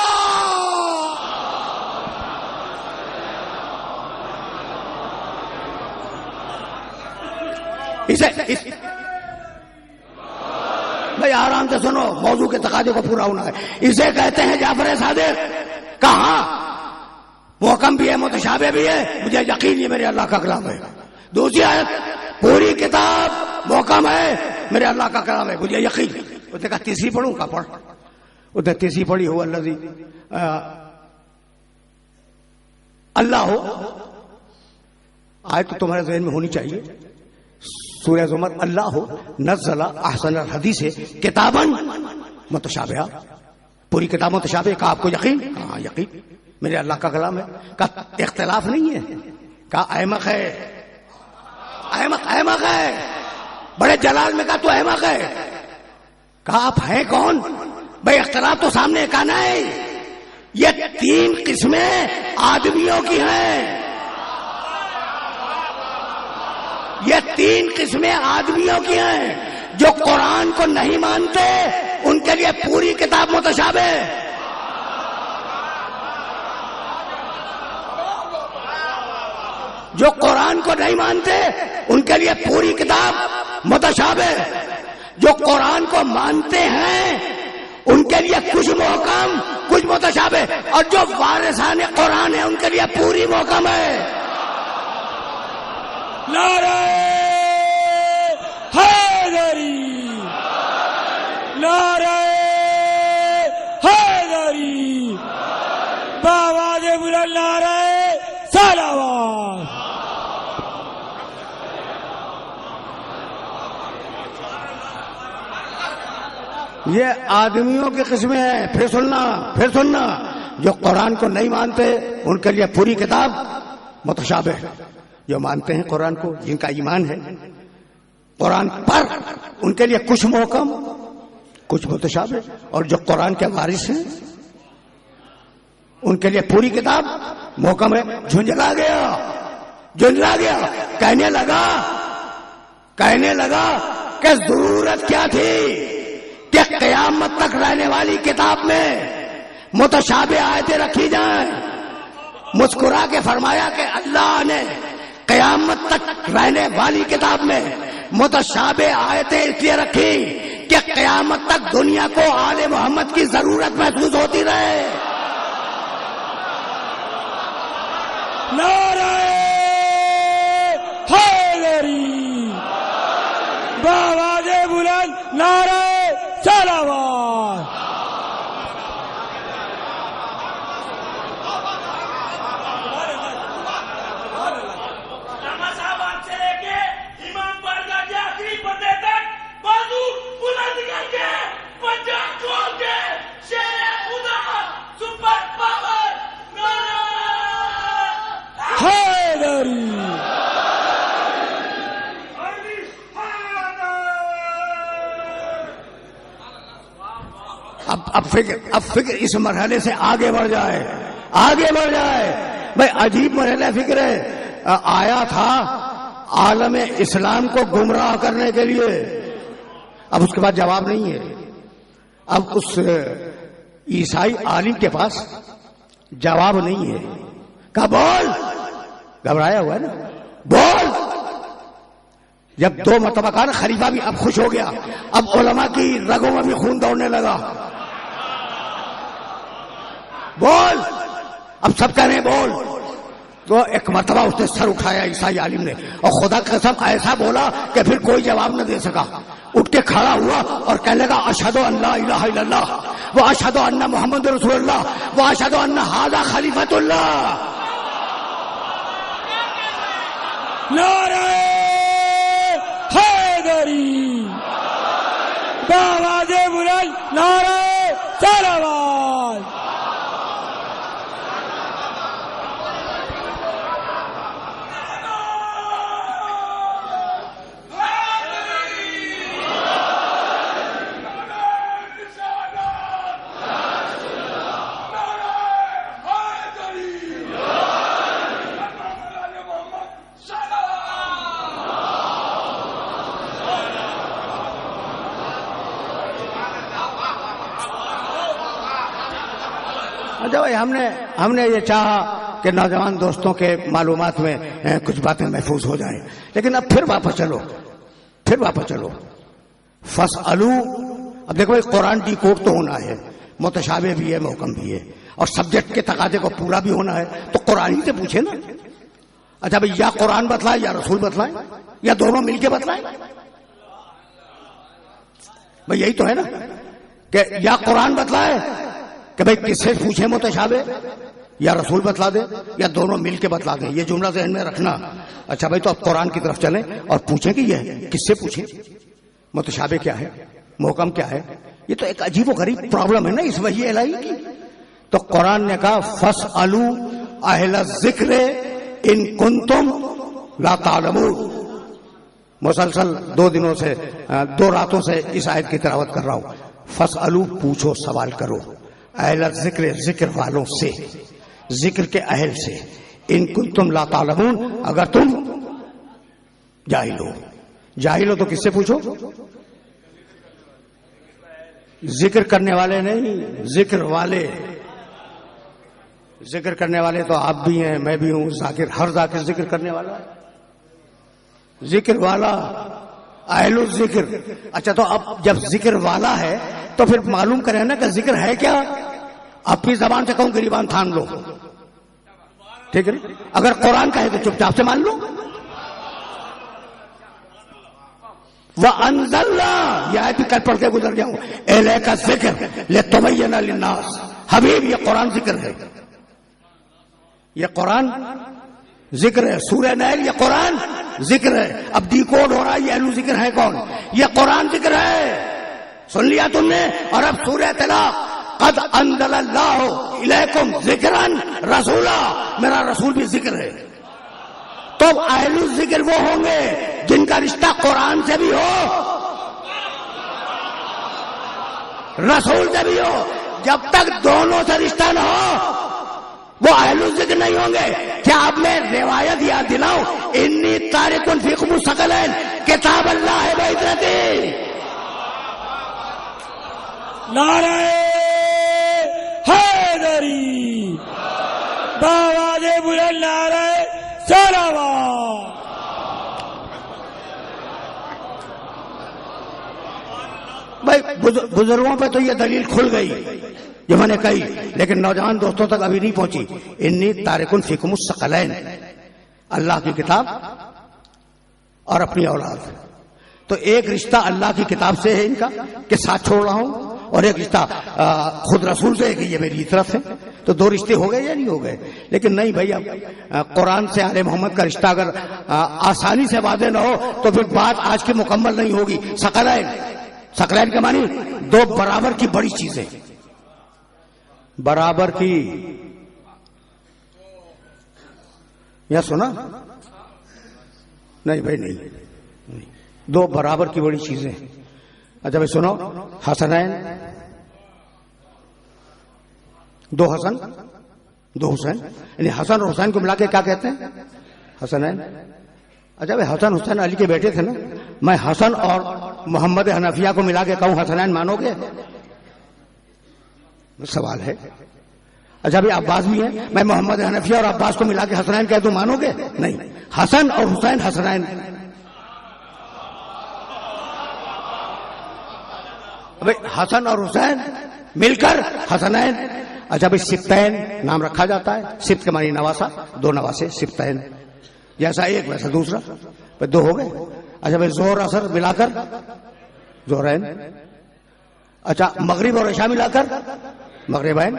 A: بھائی آرام سے سنو، موضوع کے تقاضے کو پورا ہونا ہے. اسے کہتے ہیں جعفر صادق. کہاں محکم بھی ہے، متشابہ بھی ہے، مجھے یقین یہ میرے اللہ کا کلام ہے. دوسری آیت پوری کتاب محکم ہے، میرے اللہ کا کلام ہے، مجھے یقین. اس نے کہا تیسری پڑھوں؟ کا پڑھ. اس نے تیسری پڑھی ہو الذی اللہ ہو. آیت تو تمہارے ذہن میں ہونی چاہیے. سورہ زمر اللہ ہو نزل احسن الحدیث کتاباً متشابہ. پوری کتاب متشابہ. کہا آپ کو یقین؟ کہا یقین میرے اللہ کا کلام ہے. کہا اختلاف نہیں ہے. کہا احمق ہے، احمق ہے. بڑے جلال میں کہا تو احمق ہے. کہا آپ ہیں کون؟ بھائی اختلاف تو سامنے. کہا نہیں، یہ 3 قسمیں آدمیوں کی ہیں. یہ 3 قسمیں آدمیوں کی ہیں. جو قرآن کو نہیں مانتے ان کے لیے پوری کتاب متشابہ. جو قرآن کو نہیں مانتے ان کے لیے پوری کتاب متشابہ. جو قرآن کو مانتے ہیں ان کے لیے کچھ محکم کچھ متشابہ، اور جو وارثان قرآن ہیں ان کے لیے پوری محکم ہے.
B: نعرہ حیدری، نعرہ حیدری بآواز بلند نعرہ سلوات.
A: یہ آدمیوں کی قسمیں ہیں. پھر سننا جو قرآن کو نہیں مانتے ان کے لیے پوری کتاب متشابہ ہے. جو مانتے ہیں قرآن کو، جن کا ایمان ہے قرآن پر، ان کے لیے کچھ محکم کچھ متشابہ، اور جو قرآن کے وارث ہیں ان کے لیے پوری کتاب محکم ہے. جھنجلا گیا کہنے لگا کہ ضرورت کیا تھی کہ قیامت تک رہنے والی کتاب میں متشابہ آیتیں رکھی جائیں. مسکرا کے فرمایا کہ اللہ نے قیامت تک رہنے والی کتاب میں متشابہ آیتیں اس لیے رکھی کہ قیامت تک دنیا کو آل محمد کی ضرورت محسوس ہوتی رہے.
B: نعرہ حیدری بآواز بلند نعرہ سلوات.
A: اب فکر اس مرحلے سے آگے بڑھ جائے. بھائی عجیب مرحلہ فکر ہے. آیا تھا عالم اسلام کو گمراہ کرنے کے لیے، اب اس کے بعد جواب نہیں ہے. اب اس عیسائی عالم کے پاس جواب نہیں ہے. کہا بول، گھبرایا ہوا ہے نا، بول. جب 2 مرتبہ کہا نا، خلیفہ بھی اب خوش ہو گیا. اب علماء کی رگوں میں بھی خون دوڑنے لگا. بول. اب سب کہہ رہے ہیں بول. تو ایک مرتبہ اس نے سر اٹھایا عیسائی عالم نے، اور خدا کی قسم ایسا بولا کہ پھر کوئی جواب نہ دے سکا. اٹھ کے کھڑا ہوا اور کہنے لگا اشہد ان لا الہ الا اللہ و اشہد ان محمد رسول اللہ و اشہد ان ھذا خلیفۃ اللہ.
B: نعرہ حیدری بآواز بلند نعرہ سلوات.
A: اچھا بھائی، ہم نے یہ چاہا کہ نوجوان دوستوں کے معلومات میں کچھ باتیں محفوظ ہو جائیں، لیکن اب پھر واپس چلو. فَاسْأَلُوا. اب دیکھو قرآن ڈی کوڈ تو ہونا ہے، متشابہ بھی ہے، محکم بھی ہے، اور سبجیکٹ کے تقاضے کو پورا بھی ہونا ہے، تو قرآن ہی سے پوچھے نا. اچھا بھائی، یا قرآن بتلائے یا رسول بتلائے یا دونوں مل کے بتلائیں. بھائی یہی تو ہے نا کہ یا قرآن بتلائے کہ بھائی کس سے پوچھے متشابہ، یا رسول بتلا دے یا دونوں مل کے بتلا دیں. یہ جملہ ذہن میں رکھنا. اچھا بھائی، تو اب قرآن کی طرف چلیں اور پوچھیں کہ یہ کس سے پوچھیں، متشابہ کیا ہے، محکم کیا ہے. یہ تو ایک عجیب و غریب پرابلم ہے نا اس وحی الہی کی. تو قرآن نے کہا فَاسْأَلُوا أَهْلَ الذِّكْرِ إِن كُنتُمْ لَا تَعْلَمُونَ. مسلسل 2 دنوں سے 2 راتوں سے اس آیت کی تلاوت کر رہا ہوں. فَاسْأَلُوا، پوچھو، سوال کرو، اہل ذکر، ذکر والوں سے، ذکر کے اہل سے. ان کنتم لا تعلمون، اگر تم جاہل ہو تو کس سے پوچھو؟ ذکر کرنے والے نہیں، ذکر والے. ذکر کرنے والے تو آپ بھی ہیں، میں بھی ہوں، ذاکر، ہر ذاکر ذکر کرنے والا، ذکر والا، اہل الذکر. اچھا، تو اب جب ذکر والا ہے تو پھر معلوم کریں نا کہ ذکر ہے کیا. اپنی زبان سے کہوں گریبان تھام لو، ٹھیک ہے نا. اگر قرآن کا ہے تو چپ چاپ سے مان لو. وَأَنزَلْنَا، یہ آیت کل پڑھ کے گزر گیا ہوں، الیک الذکر لتبین للناس، حبیب یہ قرآن ذکر ہے، یہ قرآن ذکر ہے، سورہ نحل یہ قرآن ذکر ہے. اب ڈی کوڈ ہو رہا ہے یہ اہل ذکر ہے کون، یہ قرآن ذکر ہے، سن لیا تم نے. اور اب سورہ طلاق، قد انزل اللہ الیکم ذکرا رسولا، میرا رسول بھی ذکر ہے. تو اہل ذکر وہ ہوں گے جن کا رشتہ قرآن سے بھی ہو رسول سے بھی ہو. جب تک دونوں سے رشتہ نہ ہو وہ اہل ذکر نہیں ہوں گے. کیا اب میں روایت یاد دلاؤں، انی تارک فیکم الثقلین کتاب اللہ بعزتی.
B: نعرہ حیدری، بآواز بلند نعرہ صلوات.
A: بھائی بزرگوں پہ تو یہ دلیل کھل گئی جو میں نے کہی، لیکن نوجوان دوستوں تک ابھی نہیں پہنچی. انی تارکن فیکم الثقلین، اللہ کی کتاب اور اپنی اولاد. تو ایک رشتہ اللہ کی کتاب سے ہے ان کا کہ ساتھ چھوڑ رہا ہوں، اور ایک رشتہ خود رسول سے ہے کہ یہ میری طرف ہے. تو دو رشتے ہو گئے یا نہیں ہو گئے؟ لیکن نہیں بھائی، اب قرآن سے آل محمد کا رشتہ اگر آسانی سے واضح نہ ہو تو پھر بات آج کی مکمل نہیں ہوگی. ثقلین، ثقلین کے معنی دو برابر کی بڑی چیزیں، برابر کی. یا سنا نہیں بھائی، نہیں، دو برابر کی بڑی چیزیں. اچھا بھائی سنو، حسنین، دو حسن دو حسین، یعنی حسن اور حسین کو ملا کے کیا کہتے ہیں؟ حسنین. اچھا بھائی حسن حسین علی کے بیٹے تھے نا، میں حسن اور محمد حنفیہ کو ملا کے کہوں حسنین مانو گے؟ سوال ہے. اچھا بھائی عباس بھی ہیں، میں محمد حنفیہ اور عباس کو ملا کے حسنین کہہ دوں مانو گے؟ نہیں. حسن اور حسین حسنین. بھائی حسن اور حسین مل کر حسنین. اچھا بھائی سبتین نام رکھا جاتا ہے، سبت کے معنی نواسا، دو نواسے، سبتین، جیسا ایک ویسا دوسرا، بھائی دو ہو گئے. اچھا بھائی زہر اثر ملا کر زہرین. اچھا مغرب اور عشاء ملا کر مغربین.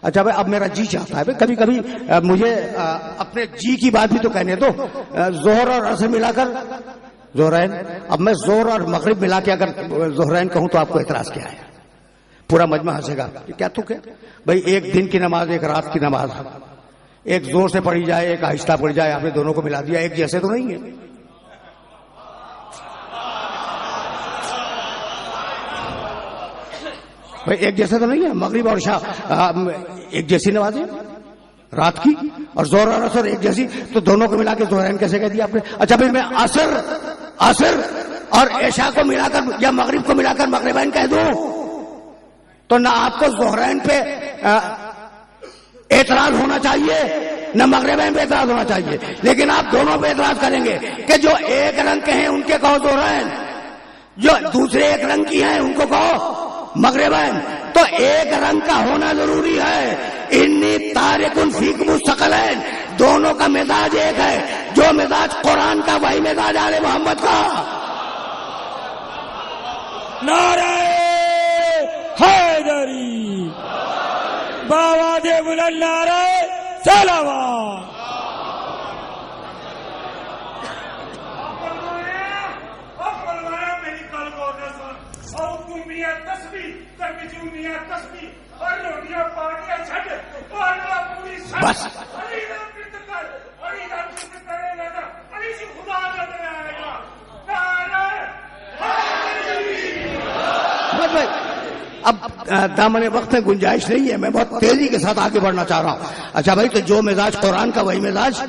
A: اچھا بھائی اب میرا جی چاہتا ہے بھائی کبھی کبھی مجھے اپنے جی کی بات بھی تو کہنے دو. زہر اور عصر ملا کر زہرین. اب میں زہر اور مغرب ملا کے اگر زہرین کہوں تو آپ کو اعتراض کیا ہے؟ پورا مجمع ہنسے گا. کیا تو کیا بھائی، ایک دن کی نماز ایک رات کی نماز، ایک زور سے پڑھی جائے ایک آہستہ پڑھی جائے، آپ نے دونوں کو ملا دیا، ایک جیسے تو نہیں ہے. بھائی ایک جیسے تو نہیں ہے. مغرب اور عشاء ایک جیسی نمازیں رات کی، اور زہر اور عصر ایک جیسی، تو دونوں کو ملا کے زہرین کیسے کہہ دیا آپ نے؟ اچھا بھائی میں عصر اور عشاء کو ملا کر یا مغرب کو ملا کر مغربین کہہ دوں تو نہ آپ کو زہرین پہ اعتراض ہونا چاہیے نہ مغربین پہ اعتراض ہونا چاہیے، لیکن آپ دونوں پہ اعتراض کریں گے کہ جو ایک رنگ کے ہیں ان کے کہو زہرین، جو دوسرے ایک رنگ کی ہیں ان کو کہو مغربین. تو ایک رنگ کا ہونا ضروری ہے. انی تارکن فیکم الثقلین، دونوں کا مزاج ایک ہے، جو مزاج قرآن کا وہی مزاج آل محمد کا.
B: نعرہ حیدری، بآواز بلند نعرہ صلوات.
A: بس اب دامن وقت میں گنجائش نہیں ہے، میں بہت تیزی کے ساتھ آگے بڑھنا چاہ رہا ہوں. اچھا بھائی تو جو مزاج قرآن کا وہی مزاج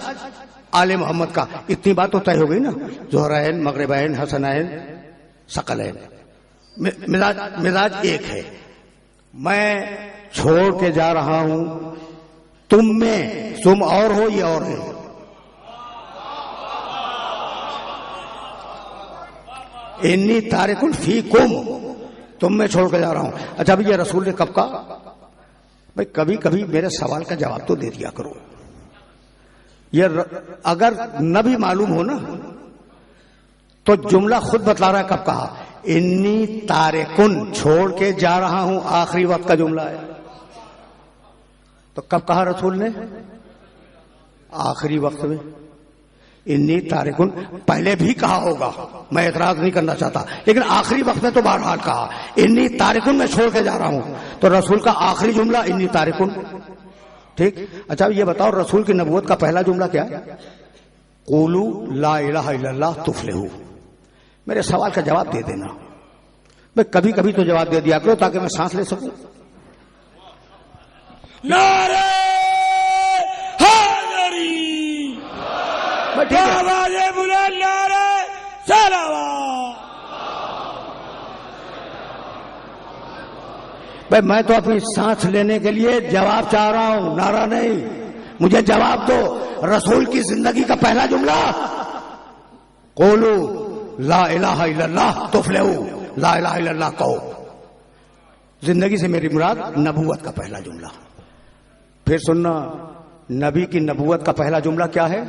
A: آل محمد کا. اتنی بات تو طے ہو گئی نا، زہرین مغربین حسنین ثقلین، مزاج ایک ہے. میں چھوڑ کے جا رہا ہوں، تم میں تم اور ہو یہ اور ہے. انی تارکن فیکم، تم میں چھوڑ کے جا رہا ہوں. اچھا بھئی یہ رسول نے کب کہا؟ بھئی کبھی کبھی میرے سوال کا جواب تو دے دیا کرو. یہ اگر نہ بھی معلوم ہو نا تو جملہ خود بتلا رہا ہے کب کہا، انی تارکن، چھوڑ کے جا رہا ہوں، آخری وقت کا جملہ ہے. تو کب کہا رسول نے؟ آخری وقت میں. انی تارکن پہلے بھی کہا ہوگا، میں اعتراض نہیں کرنا چاہتا، لیکن آخری وقت میں تو بہرحال کہا انی تارکن، میں چھوڑ کے جا رہا ہوں. تو رسول کا آخری جملہ انی تارکن. ٹھیک. اچھا یہ بتاؤ رسول کی نبوت کا پہلا جملہ کیا ہے؟ قولوا لا الہ الا اللہ تفلحوا. میرے سوال کا جواب دے دینا. میں کبھی کبھی تو جواب دے دیا کرو تاکہ میں سانس لے سکوں.
B: نعرہ حیدری، آواز بلند، نعرہ صلوات.
A: بھائی میں تو اپنی سانس لینے کے لیے جواب چاہ رہا ہوں، نعرہ نہیں. مجھے جواب دو. رسول کی زندگی کا پہلا جملہ قولوا لا الہ الا اللہ تفلحوا، لا الہ الا اللہ کہو. زندگی سے میری مراد نبوت کا پہلا جملہ. پھر سننا، نبی کی نبوت کا پہلا جملہ کیا ہے؟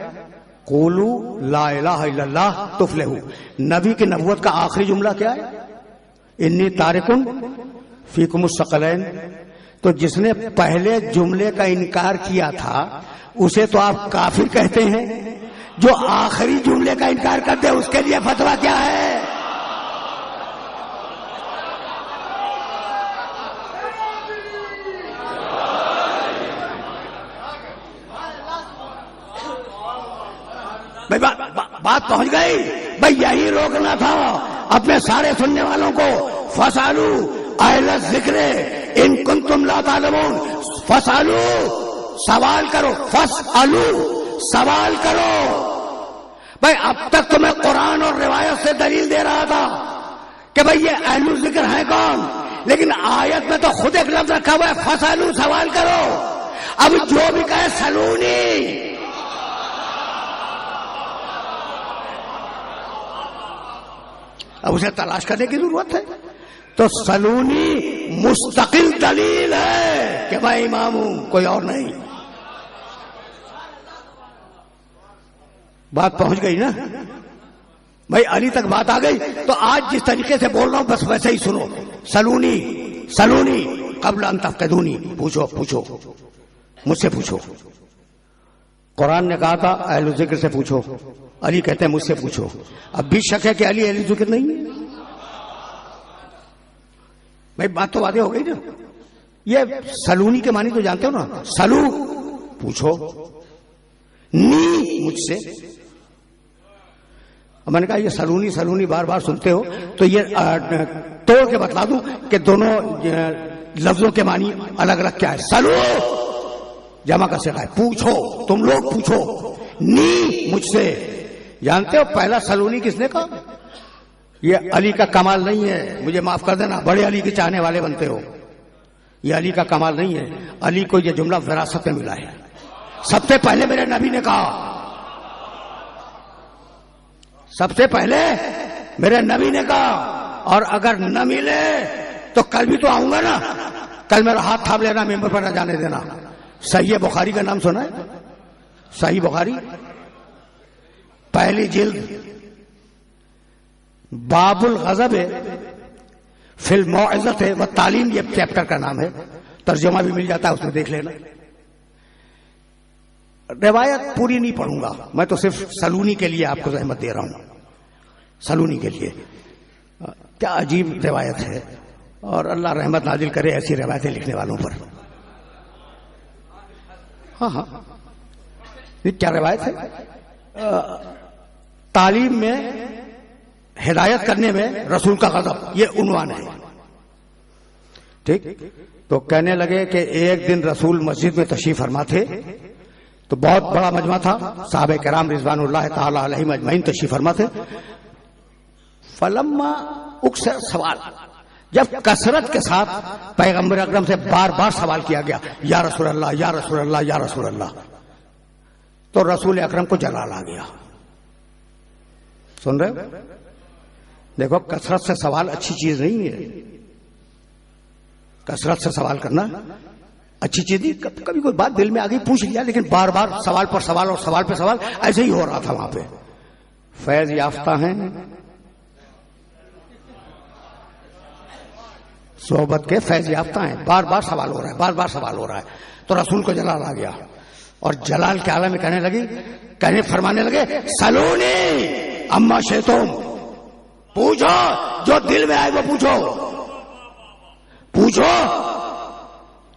A: قولوا لا الہ الا اللہ تفلحوا. نبی کی نبوت کا آخری جملہ کیا ہے؟ انی تارکن فیکم الثقلین. تو جس نے پہلے جملے کا انکار کیا تھا اسے تو آپ کافر کہتے ہیں، جو آخری جملے کا انکار کرتے ہیں اس کے لیے فتویٰ کیا ہے؟ بات پہنچ گئی. بھائی یہی روکنا تھا اپنے سارے سننے والوں کو. فاسالو اہل الذکر ان کنتم لا تعلمون. فاسالو، سوال کرو. فاسالو، سوال کرو. بھائی اب تک تو میں قرآن اور روایت سے دلیل دے رہا تھا کہ بھئی یہ اہل الذکر ہیں کون، لیکن آیت میں تو خود ایک لفظ رکھا ہوا ہے فاسالو، سوال کرو. اب جو بھی کہے سلونی، اب اسے تلاش کرنے کی ضرورت ہے. تو سلونی مستقل دلیل ہے کہ میں امام ہوں، کوئی اور نہیں. بات پہنچ گئی نا بھائی؟ علی تک بات آ گئی. تو آج جس طریقے سے بول رہا ہوں بس ویسے ہی سنو. سلونی سلونی قبل ان تفقدونی. پوچھو پوچھو، مجھ سے پوچھو. قرآن نے کہا تھا اہل ذکر سے پوچھو، علی کہتے ہیں مجھ سے پوچھو. اب بھی شک ہے کہ علی اہل ذکر نہیں ہے؟ بھائی بات تو واضح ہو گئی نا. یہ سلونی کے معنی تو جانتے ہو نا. سلو پوچھو، نی مجھ سے. اب میں نے کہا یہ سلونی سلونی بار بار سنتے ہو تو یہ توڑ کے بتلا دوں کہ دونوں لفظوں کے معنی الگ الگ کیا ہے. سلو جمع کا صیغہ ہے، پوچھو، تم لوگ پوچھو. نی مجھ سے. جانتے ہو پہلا سلونی کس نے کہا؟ یہ علی کا کمال نہیں ہے، مجھے معاف کر دینا، بڑے علی کے چاہنے والے بنتے ہو. یہ علی کا کمال نہیں ہے. علی کو یہ جملہ وراثت میں ملا ہے. سب سے پہلے میرے نبی نے کہا، سب سے پہلے میرے نبی نے کہا. اور اگر نہ ملے تو کل بھی تو آؤں گا نا. کل میرا ہاتھ تھام لینا، ممبر پر نہ جانے دینا. صحیح بخاری کا نام سنا ہے؟ صحیح بخاری پہلی جلد باب الغضب فی الموعظۃ و تعلیم، یہ چیپٹر کا نام ہے. ترجمہ بھی مل جاتا ہے، اس میں دیکھ لینا. روایت پوری نہیں پڑھوں گا میں، تو صرف سلونی کے لیے آپ کو زحمت دے رہا ہوں. سلونی کے لیے کیا عجیب روایت ہے، اور اللہ رحمت نازل کرے ایسی روایتیں لکھنے والوں پر. ہاں ہاں، یہ کیا روایت ہے؟ تعلیم میں، ہدایت کرنے میں رسول کا غضب، یہ عنوان ہے. ٹھیک. تو کہنے لگے کہ ایک دن رسول مسجد میں تشریف فرما تھے، تو بہت بڑا مجمع تھا، صحابہ کرام رضوان اللہ تعالی علیہم اجمعین تشریف فرما تھے. فلما اکثر سوال، جب کثرت کے ساتھ پیغمبر اکرم سے بار بار سوال کیا گیا، یا رسول اللہ یا رسول اللہ یا رسول اللہ، تو رسول اکرم کو جلال آ گیا. سن رہے ہو؟ دیکھو کثرت سے سوال اچھی چیز نہیں ہے. کثرت سے سوال کرنا اچھی چیز نہیں. کبھی کوئی بات دل میں آ گئی پوچھ لیا، لیکن بار بار سوال پر سوال اور سوال پہ سوال ایسے ہی ہو رہا تھا وہاں پہ. فیض یافتہ ہیں صحبت کے فیض یافتہ ہیں. بار بار سوال ہو رہا ہے. تو رسول کو جلال آ گیا اور جلال کے عالم میں فرمانے لگے سلونی اما شئتم، پوچھو جو دل میں آئے وہ پوچھو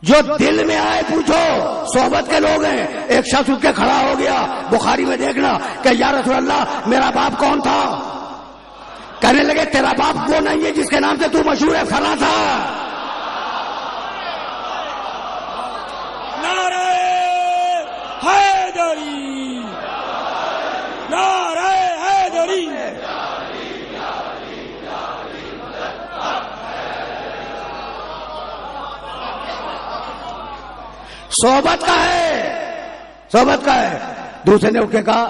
A: جو دل میں آئے پوچھو. صحبت کے لوگ ہیں. ایک شخص اٹھ کے کھڑا ہو گیا، بخاری میں دیکھنا، کہ یا رسول اللہ میرا باپ کون تھا؟ کہنے لگے تیرا باپ وہ نہیں ہے جس کے نام سے تو مشہور ہے، فلاں تھا.
B: نعرہ حیدری، نعرہ حیدری.
A: صحبت کا ہے. دوسرے نے اٹھ کے کہا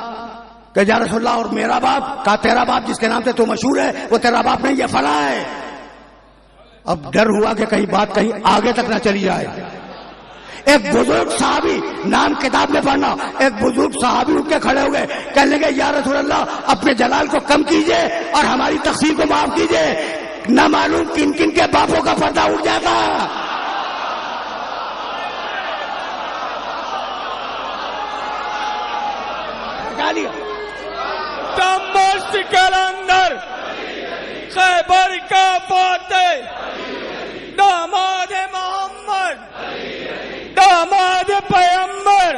A: کہ یا رسول اللہ اور میرا باپ؟ کہا تیرا باپ جس کے نام سے تو مشہور ہے وہ تیرا باپ نہیں، یہ فلاں ہے. اب ڈر ہوا کہ کہیں بات کہیں آگے تک نہ چلی جائے. ایک بزرگ صحابی، نام کتاب میں پڑھنا، ایک بزرگ صحابی اٹھ کے کھڑے ہو گئے، کہنے لگے یا رسول اللہ اپنے جلال کو کم کیجئے اور ہماری تقصیر کو معاف کیجئے، نہ معلوم کن کن کے باپوں کا پردہ اٹھ جاتا.
B: دمشق کلندر، خیبر کا فاتح، داماد محمد، داماد پیغمبر،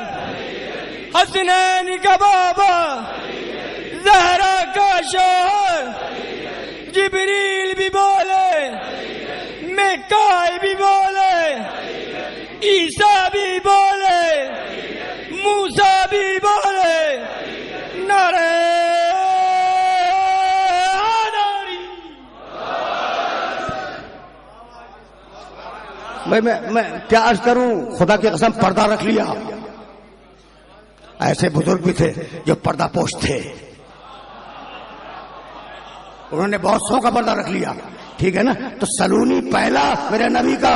B: حسنین کا بابا، زہرا کا شوہر، جبریل بھی بولے، میکائیل بھی بولے، عیسیٰ بھی بولے، موسیٰ بھی بولے. نعرہ
A: میں کیا عرض کروں، خدا کی قسم پردہ رکھ لیا. ایسے بزرگ بھی تھے جو پردہ پوش تھے، انہوں نے بہت سو کا پردہ رکھ لیا. ٹھیک ہے نا. تو سلونی پہلا میرے نبی کا.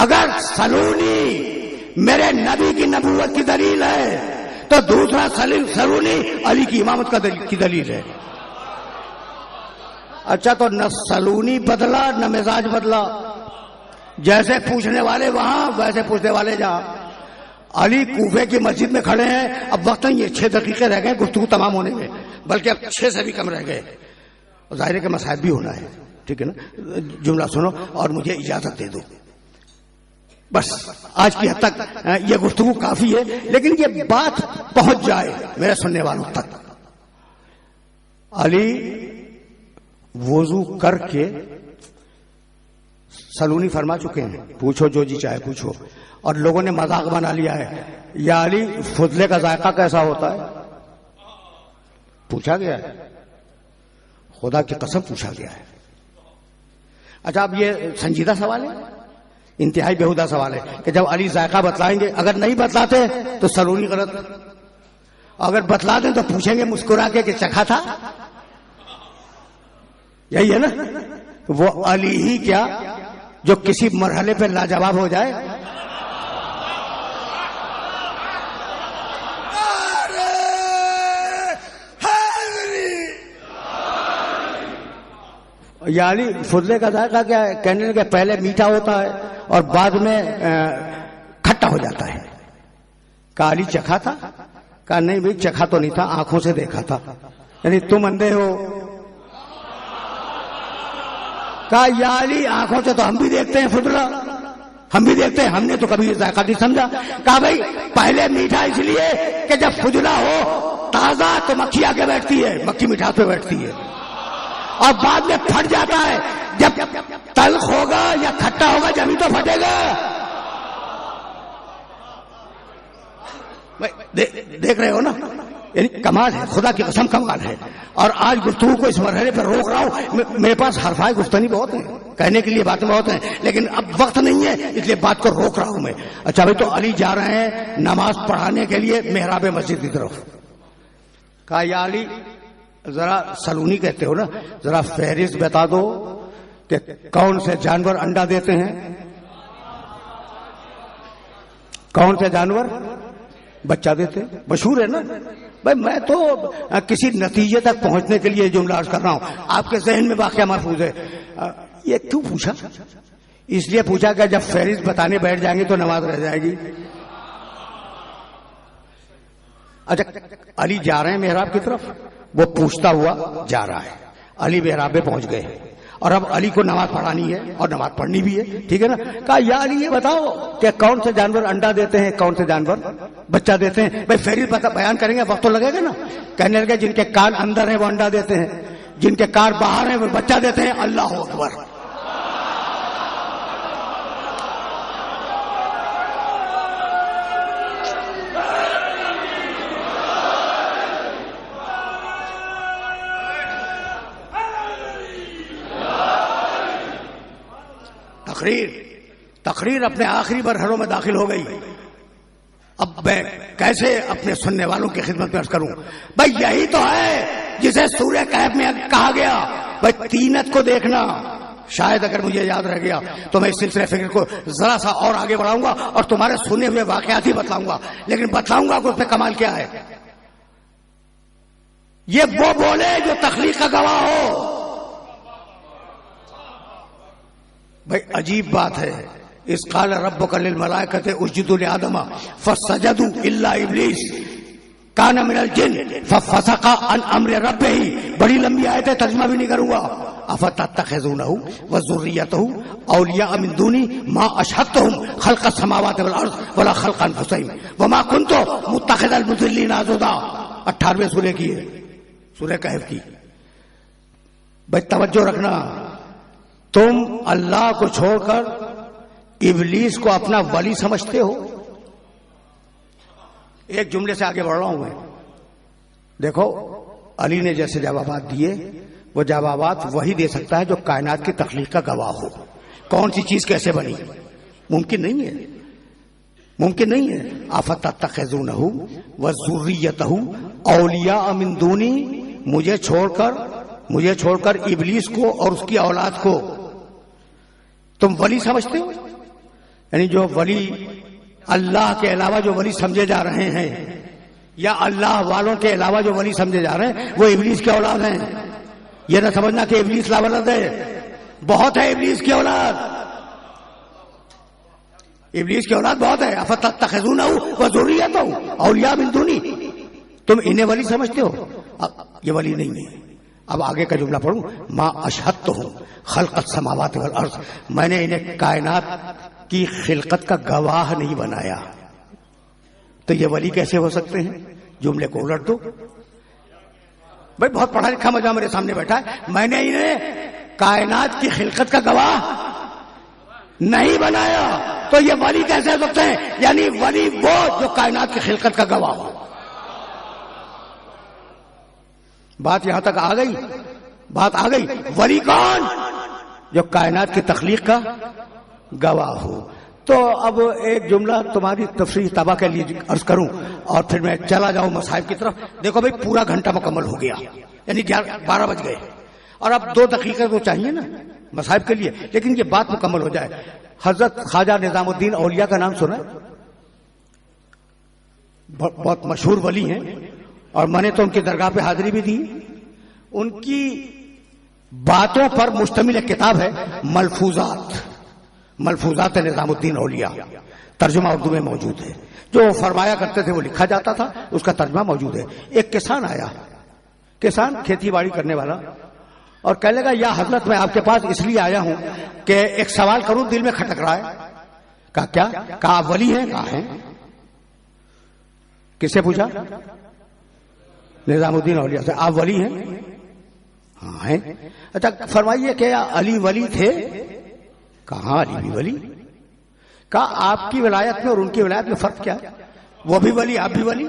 A: اگر سلونی میرے نبی کی نبوت کی دلیل ہے تو دوسرا سلونی علی کی امامت کی دلیل ہے. اچھا تو نہ سلونی بدلا نہ مزاج بدلا. جیسے پوچھنے والے وہاں ویسے پوچھنے والے جہاں. علی کوفے کی مسجد میں کھڑے ہیں. اب وقت یہ 6 دقیقے رہ گئے گفتگو تمام ہونے میں، بلکہ اب 6 سے بھی کم رہ گئے. ظاہر ہے کہ مسائل بھی ہونا ہے. ٹھیک ہے نا. جملہ سنو اور مجھے اجازت دے دو. بس آج کی حد تک یہ گفتگو کافی ہے، لیکن یہ بات پہنچ جائے میرے سننے والوں تک. علی وضو کر کے سلونی فرما چکے ہیں، پوچھو جو جی چاہے پوچھو. اور لوگوں نے مذاق بنا لیا ہے، یا علی فضلے کا ذائقہ کیسا ہوتا ہے؟ پوچھا گیا ہے، خدا کی قسم پوچھا گیا ہے. اچھا اب یہ سنجیدہ سوال ہے، انتہائی بیہودہ سوال ہے کہ جب علی ذائقہ بتلائیں گے، اگر نہیں بتلاتے تو سلونی غلط، اگر بتلا دیں تو پوچھیں گے مسکرا کے کہ چکھا تھا. یہی ہے نا. وہ علی ہی کیا جو کسی مرحلے پہ لاجواب ہو جائے. یا علی فضلے کا ذائقہ کیا ہے؟ کہنے لگے پہلے میٹھا ہوتا ہے اور بعد میں کھٹا ہو جاتا ہے. کہا علی چکھا تھا؟ کہا نہیں بھائی چکھا تو نہیں تھا، آنکھوں سے دیکھا تھا. یعنی تم اندھے ہو. کہا یا علی آنکھوں سے تو ہم بھی دیکھتے ہیں فضلہ، ہم بھی دیکھتے ہیں، ہم نے تو کبھی یہ ذائقہ نہیں سمجھا. کہا بھائی پہلے میٹھا اس لیے کہ جب فضلہ ہو تازہ تو مکھی آگے بیٹھتی ہے، مکھی مٹھاس پہ بیٹھتی ہے، اور بعد میں پھٹ جاتا ہے. جب تلخ ہوگا یا کھٹا ہوگا جبھی تو پھٹے گا. دیکھ رہے ہو نا. یعنی کمال ہے، خدا کی قسم کمال ہے. اور آج گفتگو کو اس مرحلے پر روک رہا ہوں. میرے پاس حرفائے گفتنی بہت ہیں، کہنے کے لیے باتیں بہت ہیں، لیکن اب وقت نہیں ہے اس لیے بات کو روک رہا ہوں میں. اچھا بھائی تو علی جا رہے ہیں نماز پڑھانے کے لیے محراب مسجد کی طرف. کہا یا علی ذرا سلونی کہتے ہو نا، ذرا فہرست بتا دو کہ کون سے جانور انڈا دیتے ہیں، کون سے جانور بچہ دیتے ہیں. مشہور ہے نا بھائی. میں تو کسی نتیجے تک پہنچنے کے لیے جملہ عرض کر رہا ہوں، آپ کے ذہن میں واقعہ محفوظ ہے. یہ کیوں پوچھا؟ اس لیے پوچھا کہ جب فہرست بتانے بیٹھ جائیں گے تو نماز رہ جائے گی. اچھا علی جا رہے ہیں محراب کی طرف، وہ پوچھتا ہوا جا رہا ہے. علی محراب پہ پہنچ گئے اور اب علی کو نماز پڑھانی ہے اور نماز پڑھنی بھی ہے، ٹھیک ہے نا. کہا یا علی یہ بتاؤ کہ کون سے جانور انڈا دیتے ہیں، کون سے جانور بچہ دیتے ہیں. بھائی فہرست بیان کریں گے وقت تو لگے گا نا. کہنے لگے جن کے کان اندر ہیں وہ انڈا دیتے ہیں، جن کے کان باہر ہیں وہ بچہ دیتے ہیں. اللہ اکبر. تقریر اپنے آخری مرحلوں میں داخل ہو گئی. اب میں کیسے اپنے سننے والوں کی خدمت میں عرض کروں. بھائی یہی تو ہے جسے سورہ کہف میں کہا گیا بھائی تینت کو دیکھنا. شاید اگر مجھے یاد رہ گیا تو میں اس سلسلے فکر کو ذرا سا اور آگے بڑھاؤں گا اور تمہارے سنے ہوئے واقعات ہی بتلاؤں گا، لیکن بتلاؤں گا کہ اس میں کمال کیا ہے. یہ وہ بولے جو تخلیق کا گواہ ہو. بھائی عجیب بات ہے. اس قال ربک للملائکۃ اسجدوا لآدم فسجدوا الا ابلیس کان من الجن ففسق عن امر ربہ. بڑی لمبی آیت ہے، ترجمہ بھی نہیں کروں گا. افتتخذونہ وذریتہ اولیاء من دونی ما اشہدتہم خلق السماوات والارض ولا خلق انفسہم وما کنت متخذ المضلین عضدا. 18ویں سورہ کی ہے، سورہ کہف کی. بھائی توجہ رکھنا، تم اللہ کو چھوڑ کر ابلیس کو اپنا ولی سمجھتے ہو. ایک جملے سے آگے بڑھ رہا ہوں میں. دیکھو علی نے جیسے جوابات دیے وہ جوابات وہی دے سکتا ہے جو کائنات کی تخلیق کا گواہ ہو. کون سی چیز کیسے بنی ممکن نہیں ہے، ممکن نہیں ہے. افتتخذونہ وذریتہ اولیاء من دونی، مجھے چھوڑ کر ابلیس کو اور اس کی اولاد کو تم ولی سمجھتے ہو. یعنی جو ولی اللہ کے علاوہ جو ولی سمجھے جا رہے ہیں یا اللہ والوں کے علاوہ جو ولی سمجھے جا رہے ہیں وہ ابلیس کے اولاد ہیں. یہ نہ سمجھنا کہ ابلیس لاولد ہے، بہت ہے ابلیس کی اولاد. ابلیس کی اولاد بہت ہے. افتتخذونہ وذریتہ اولیاء من دونی، تم انہیں ولی سمجھتے ہو. یہ ولی نہیں ہے. اب آگے کا جملہ پڑھوں. ما اشہدتہم خلق السماوات والارض، میں نے انہیں کائنات کی خلقت کا گواہ نہیں بنایا. تو یہ ولی کیسے ہو سکتے ہیں؟ جملے کو الٹ دو. بھائی بہت پڑھا لکھا مجمع میرے سامنے بیٹھا ہے، میں نے انہیں کائنات کی خلقت کا گواہ نہیں بنایا، تو یہ ولی کیسے ہو سکتے ہیں؟ یعنی ولی وہ جو کائنات کی خلقت کا گواہ ہو. بات یہاں تک آ گئی، بات آ گئی. ولی کون؟ جو کائنات کی تخلیق کا گواہ ہو. تو اب ایک جملہ تمہاری تفریح طبع کے لیے عرض کروں اور پھر میں چلا جاؤں مصائب کی طرف. دیکھو بھائی پورا گھنٹہ مکمل ہو گیا، یعنی 12 بج گئے اور اب 2 دقیقے تو چاہیے نا مصائب کے لیے، لیکن یہ بات مکمل ہو جائے. حضرت خواجہ نظام الدین اولیاء کا نام سنا؟ بہت مشہور ولی ہیں اور میں نے تو ان کی درگاہ پہ حاضری بھی دی. ان کی باتوں پر مشتمل ایک کتاب ہے ملفوظات نظام الدین اولیاء، ترجمہ اردو میں موجود ہے. جو فرمایا کرتے تھے وہ لکھا جاتا تھا، اس کا ترجمہ موجود ہے. ایک کسان آیا، کسان کھیتی باڑی کرنے والا، اور کہنے لگا یا حضرت میں آپ کے پاس اس لیے آیا ہوں کہ ایک سوال کروں، دل میں کھٹک رہا ہے. کہا کیا؟ کہا آپ ولی ہیں؟ کہا ہیں. کس سے پوچھا؟ نظام الدین اولیاء سے. آپ ولی ہیں؟ ہاں ہیں. اچھا فرمائیے کیا علی ولی تھے؟ کہاں علی بھی ولی. کہا آپ کی ولایت میں اور ان کی ولایت میں فرق کیا ہے؟ وہ بھی ولی آپ بھی ولی.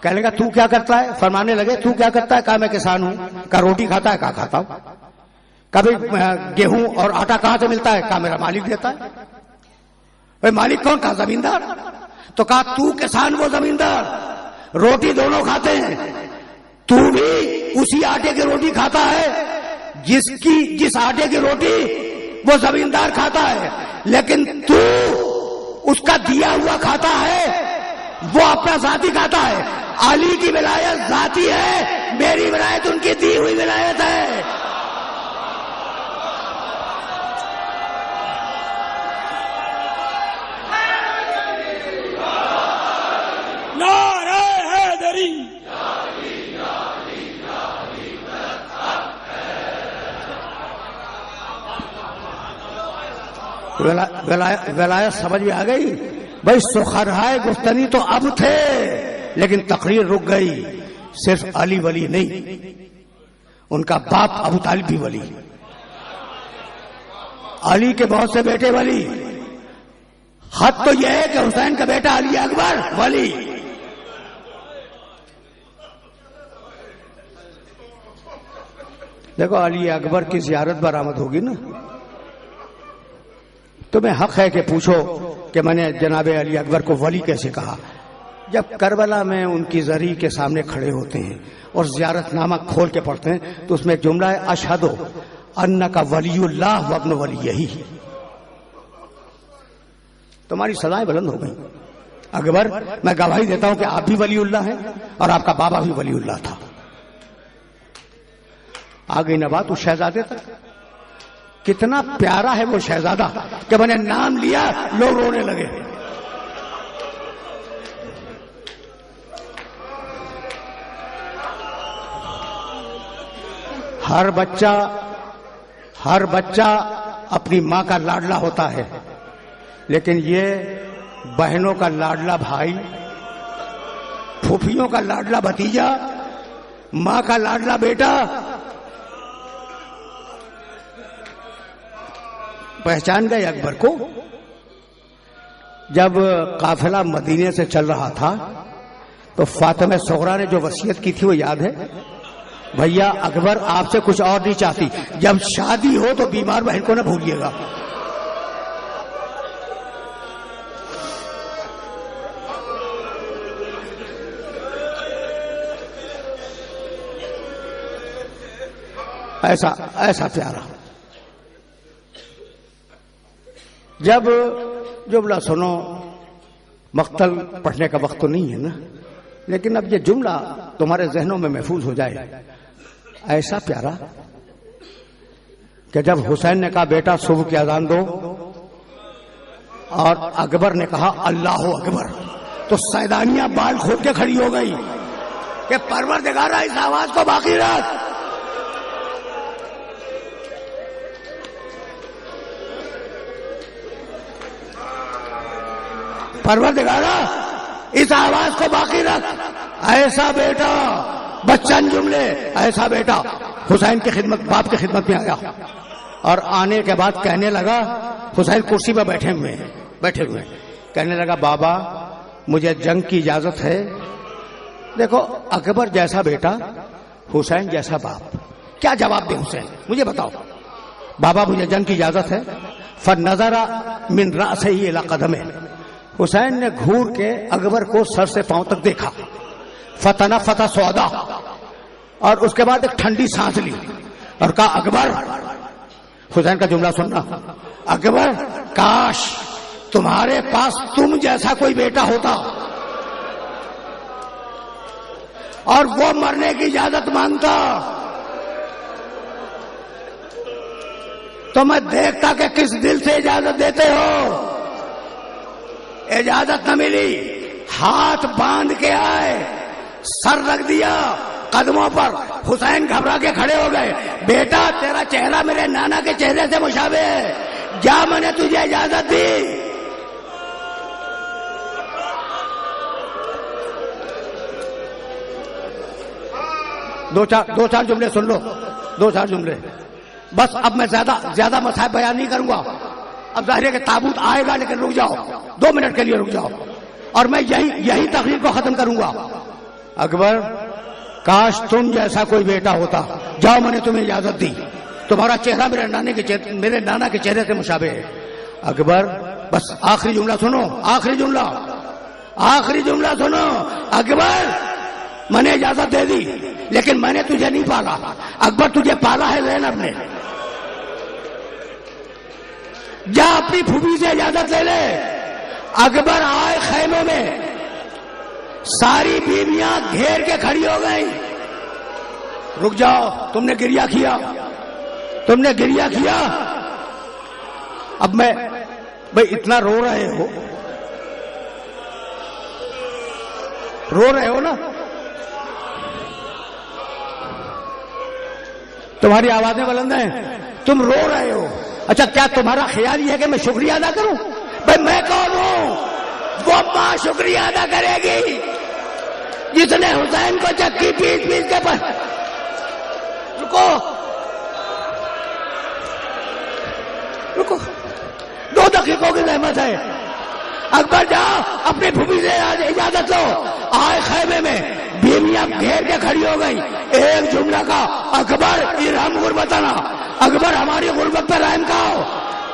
A: کہنے لگا تو کیا کرتا ہے؟ فرمانے لگے تو کیا کرتا ہے؟ کہا میں کسان ہوں. کہا روٹی کھاتا ہے؟ کہا کھاتا ہوں. کہا گیہوں اور آٹا کہاں سے ملتا ہے؟ کہا میرا مالک دیتا ہے. بھائی مالک کون؟ کہا زمیندار. تو کہا تو کسان وہ زمیندار، روٹی دونوں کھاتے ہیں. تو بھی اسی آٹے کی روٹی کھاتا ہے جس آٹے کی روٹی وہ زمیندار کھاتا ہے، لیکن تو اس کا دیا ہوا کھاتا ہے، وہ اپنا ذاتی کھاتا ہے. علی کی ولایت ذاتی ہے، میری ولایت ان کی دی ہوئی ولایت ہے.
B: علی
A: ولایت سمجھ میں آ گئی بھائی؟ سخنرائے گفتنی تو اب تھے لیکن تقریر رک گئی. صرف علی ولی نہیں، ان کا باپ ابو طالب بھی ولی، علی کے بہت سے بیٹے ولی. حد تو یہ ہے کہ حسین کا بیٹا علی اکبر ولی. دیکھو علی اکبر کی زیارت برآمد ہوگی نا، تمہیں حق ہے کہ پوچھو کہ میں نے جناب علی اکبر کو ولی کیسے کہا. جب کربلا میں ان کی زری کے سامنے کھڑے ہوتے ہیں اور زیارت نامہ کھول کے پڑھتے ہیں تو اس میں جملہ ہے اشہد انک ولی اللہ وابن ولیہ. تمہاری سزائیں بلند ہو گئیں. اکبر میں گواہی دیتا ہوں کہ آپ بھی ولی اللہ ہیں اور آپ کا بابا بھی ولی اللہ تھا. آ گئی نا بات اس شہزادے تک. کتنا پیارا ہے وہ شہزادہ کہ میں نے نام لیا لوگ رونے لگے. ہر بچہ اپنی ماں کا لاڈلا ہوتا ہے، لیکن یہ بہنوں کا لاڈلا بھائی، پھوپھیوں کا لاڈلا بھتیجا، ماں کا لاڈلا بیٹا. پہچان گئے اکبر کو؟ جب قافلہ مدینے سے چل رہا تھا تو فاطمہ صغرا نے جو وصیت کی تھی وہ یاد ہے؟ بھیا اکبر آپ سے کچھ اور نہیں چاہتی، جب شادی ہو تو بیمار بہن کو نہ بھولیے گا. ایسا پیارا. جب جملہ سنو، مقتل پڑھنے کا وقت تو نہیں ہے نا، لیکن اب یہ جملہ تمہارے ذہنوں میں محفوظ ہو جائے. ایسا پیارا کہ جب حسین نے کہا بیٹا صبح کی اذان دو اور اکبر نے کہا اللہ اکبر، تو سیدانیاں بال کھول کے کھڑی ہو گئی کہ پروردگارا اس آواز کو باقی رکھ. پروردگارا اس آواز کو باقی رکھ. ایسا بیٹا، بچن جملے، ایسا بیٹا. حسین کی خدمت، باپ کی خدمت میں آیا اور آنے کے بعد کہنے لگا، حسین کرسی پہ بیٹھے ہوئے کہنے لگا بابا مجھے جنگ کی اجازت ہے. دیکھو اکبر جیسا بیٹا، حسین جیسا باپ، کیا جواب دے حسین؟ مجھے بتاؤ. بابا مجھے جنگ کی اجازت ہے. فنظر من رأسہ الی قدمہ، حسین نے گھور کے اکبر کو سر سے پاؤں تک دیکھا. فتنفس سودا، اور اس کے بعد ایک ٹھنڈی سانس لی اور کہا اکبر. حسین کا جملہ سننا، اکبر کاش تمہارے پاس تم جیسا کوئی بیٹا ہوتا اور وہ مرنے کی اجازت مانگتا تو میں دیکھتا کہ کس دل سے اجازت دیتے ہو. اجازت نہ ملی، ہاتھ باندھ کے آئے، سر رکھ دیا قدموں پر. حسین گھبرا کے کھڑے ہو گئے. بیٹا تیرا چہرہ میرے نانا کے چہرے سے مشابہ ہے، جا میں نے تجھے اجازت دی. دو چار جملے سن لو، 2-4 جملے بس. اب میں زیادہ مصائب بیان نہیں کروں گا. اب ظاہر ہے کہ تابوت آئے گا، لیکن رک جاؤ 2 منٹ کے لیے رک جاؤ اور میں یہی تقریر کو ختم کروں گا. اکبر کاش تم جیسا کوئی بیٹا ہوتا، جاؤ میں نے تمہیں اجازت دی. تمہارا چہرہ میرے نانا کے چہرے سے مشابہ ہے. اکبر بس آخری جملہ سنو، آخری جملہ سنو. اکبر میں نے اجازت دے دی لیکن میں نے تجھے نہیں پالا. اکبر تجھے پالا ہے زینب نے. جا اپنی پھوپھی سے اجازت لے لے. اکبر آئے خیمے میں، ساری بیویاں گھیر کے کھڑی ہو گئی. رک جاؤ، تم نے گریہ کیا. اب میں بھائی اتنا رو رہے ہو نا، تمہاری آوازیں بلند ہیں، تم رو رہے ہو. اچھا کیا تمہارا خیال یہ ہے کہ میں شکریہ ادا کروں؟ بھائی میں کون ہوں؟ وہ ماں شکریہ ادا کرے گی جس نے حسین کو چکی پیس پیس کے پر. رکو رکو، 2 دقیقوں کی زحمت ہے. اکبر جاؤ اپنی پھوپھی سے اجازت لو. آئے خیمے میں بیویاں گھیر کے کھڑی ہو گئی. ایک جملہ کا اکبر ارحم غربتنا، اکبر ہماری غربت پہ رحم کھاؤ.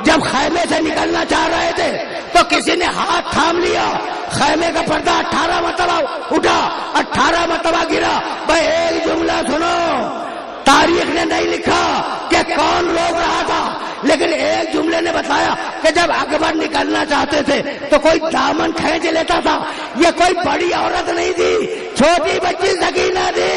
A: جب خیمے سے نکلنا چاہ رہے تھے تو کسی نے ہاتھ تھام لیا. خیمے کا پردہ 18 مرتبہ اٹھا، 18 مرتبہ گرا. بھائی ایک جملہ سنو، تاریخ نے نہیں لکھا کہ کون روک رہا تھا، لیکن ایک جملے نے بتایا کہ جب اکبر نکلنا چاہتے تھے تو کوئی دامن کھینچ لیتا تھا. یہ کوئی بڑی عورت نہیں تھی، چھوٹی بچی سکینہ تھی.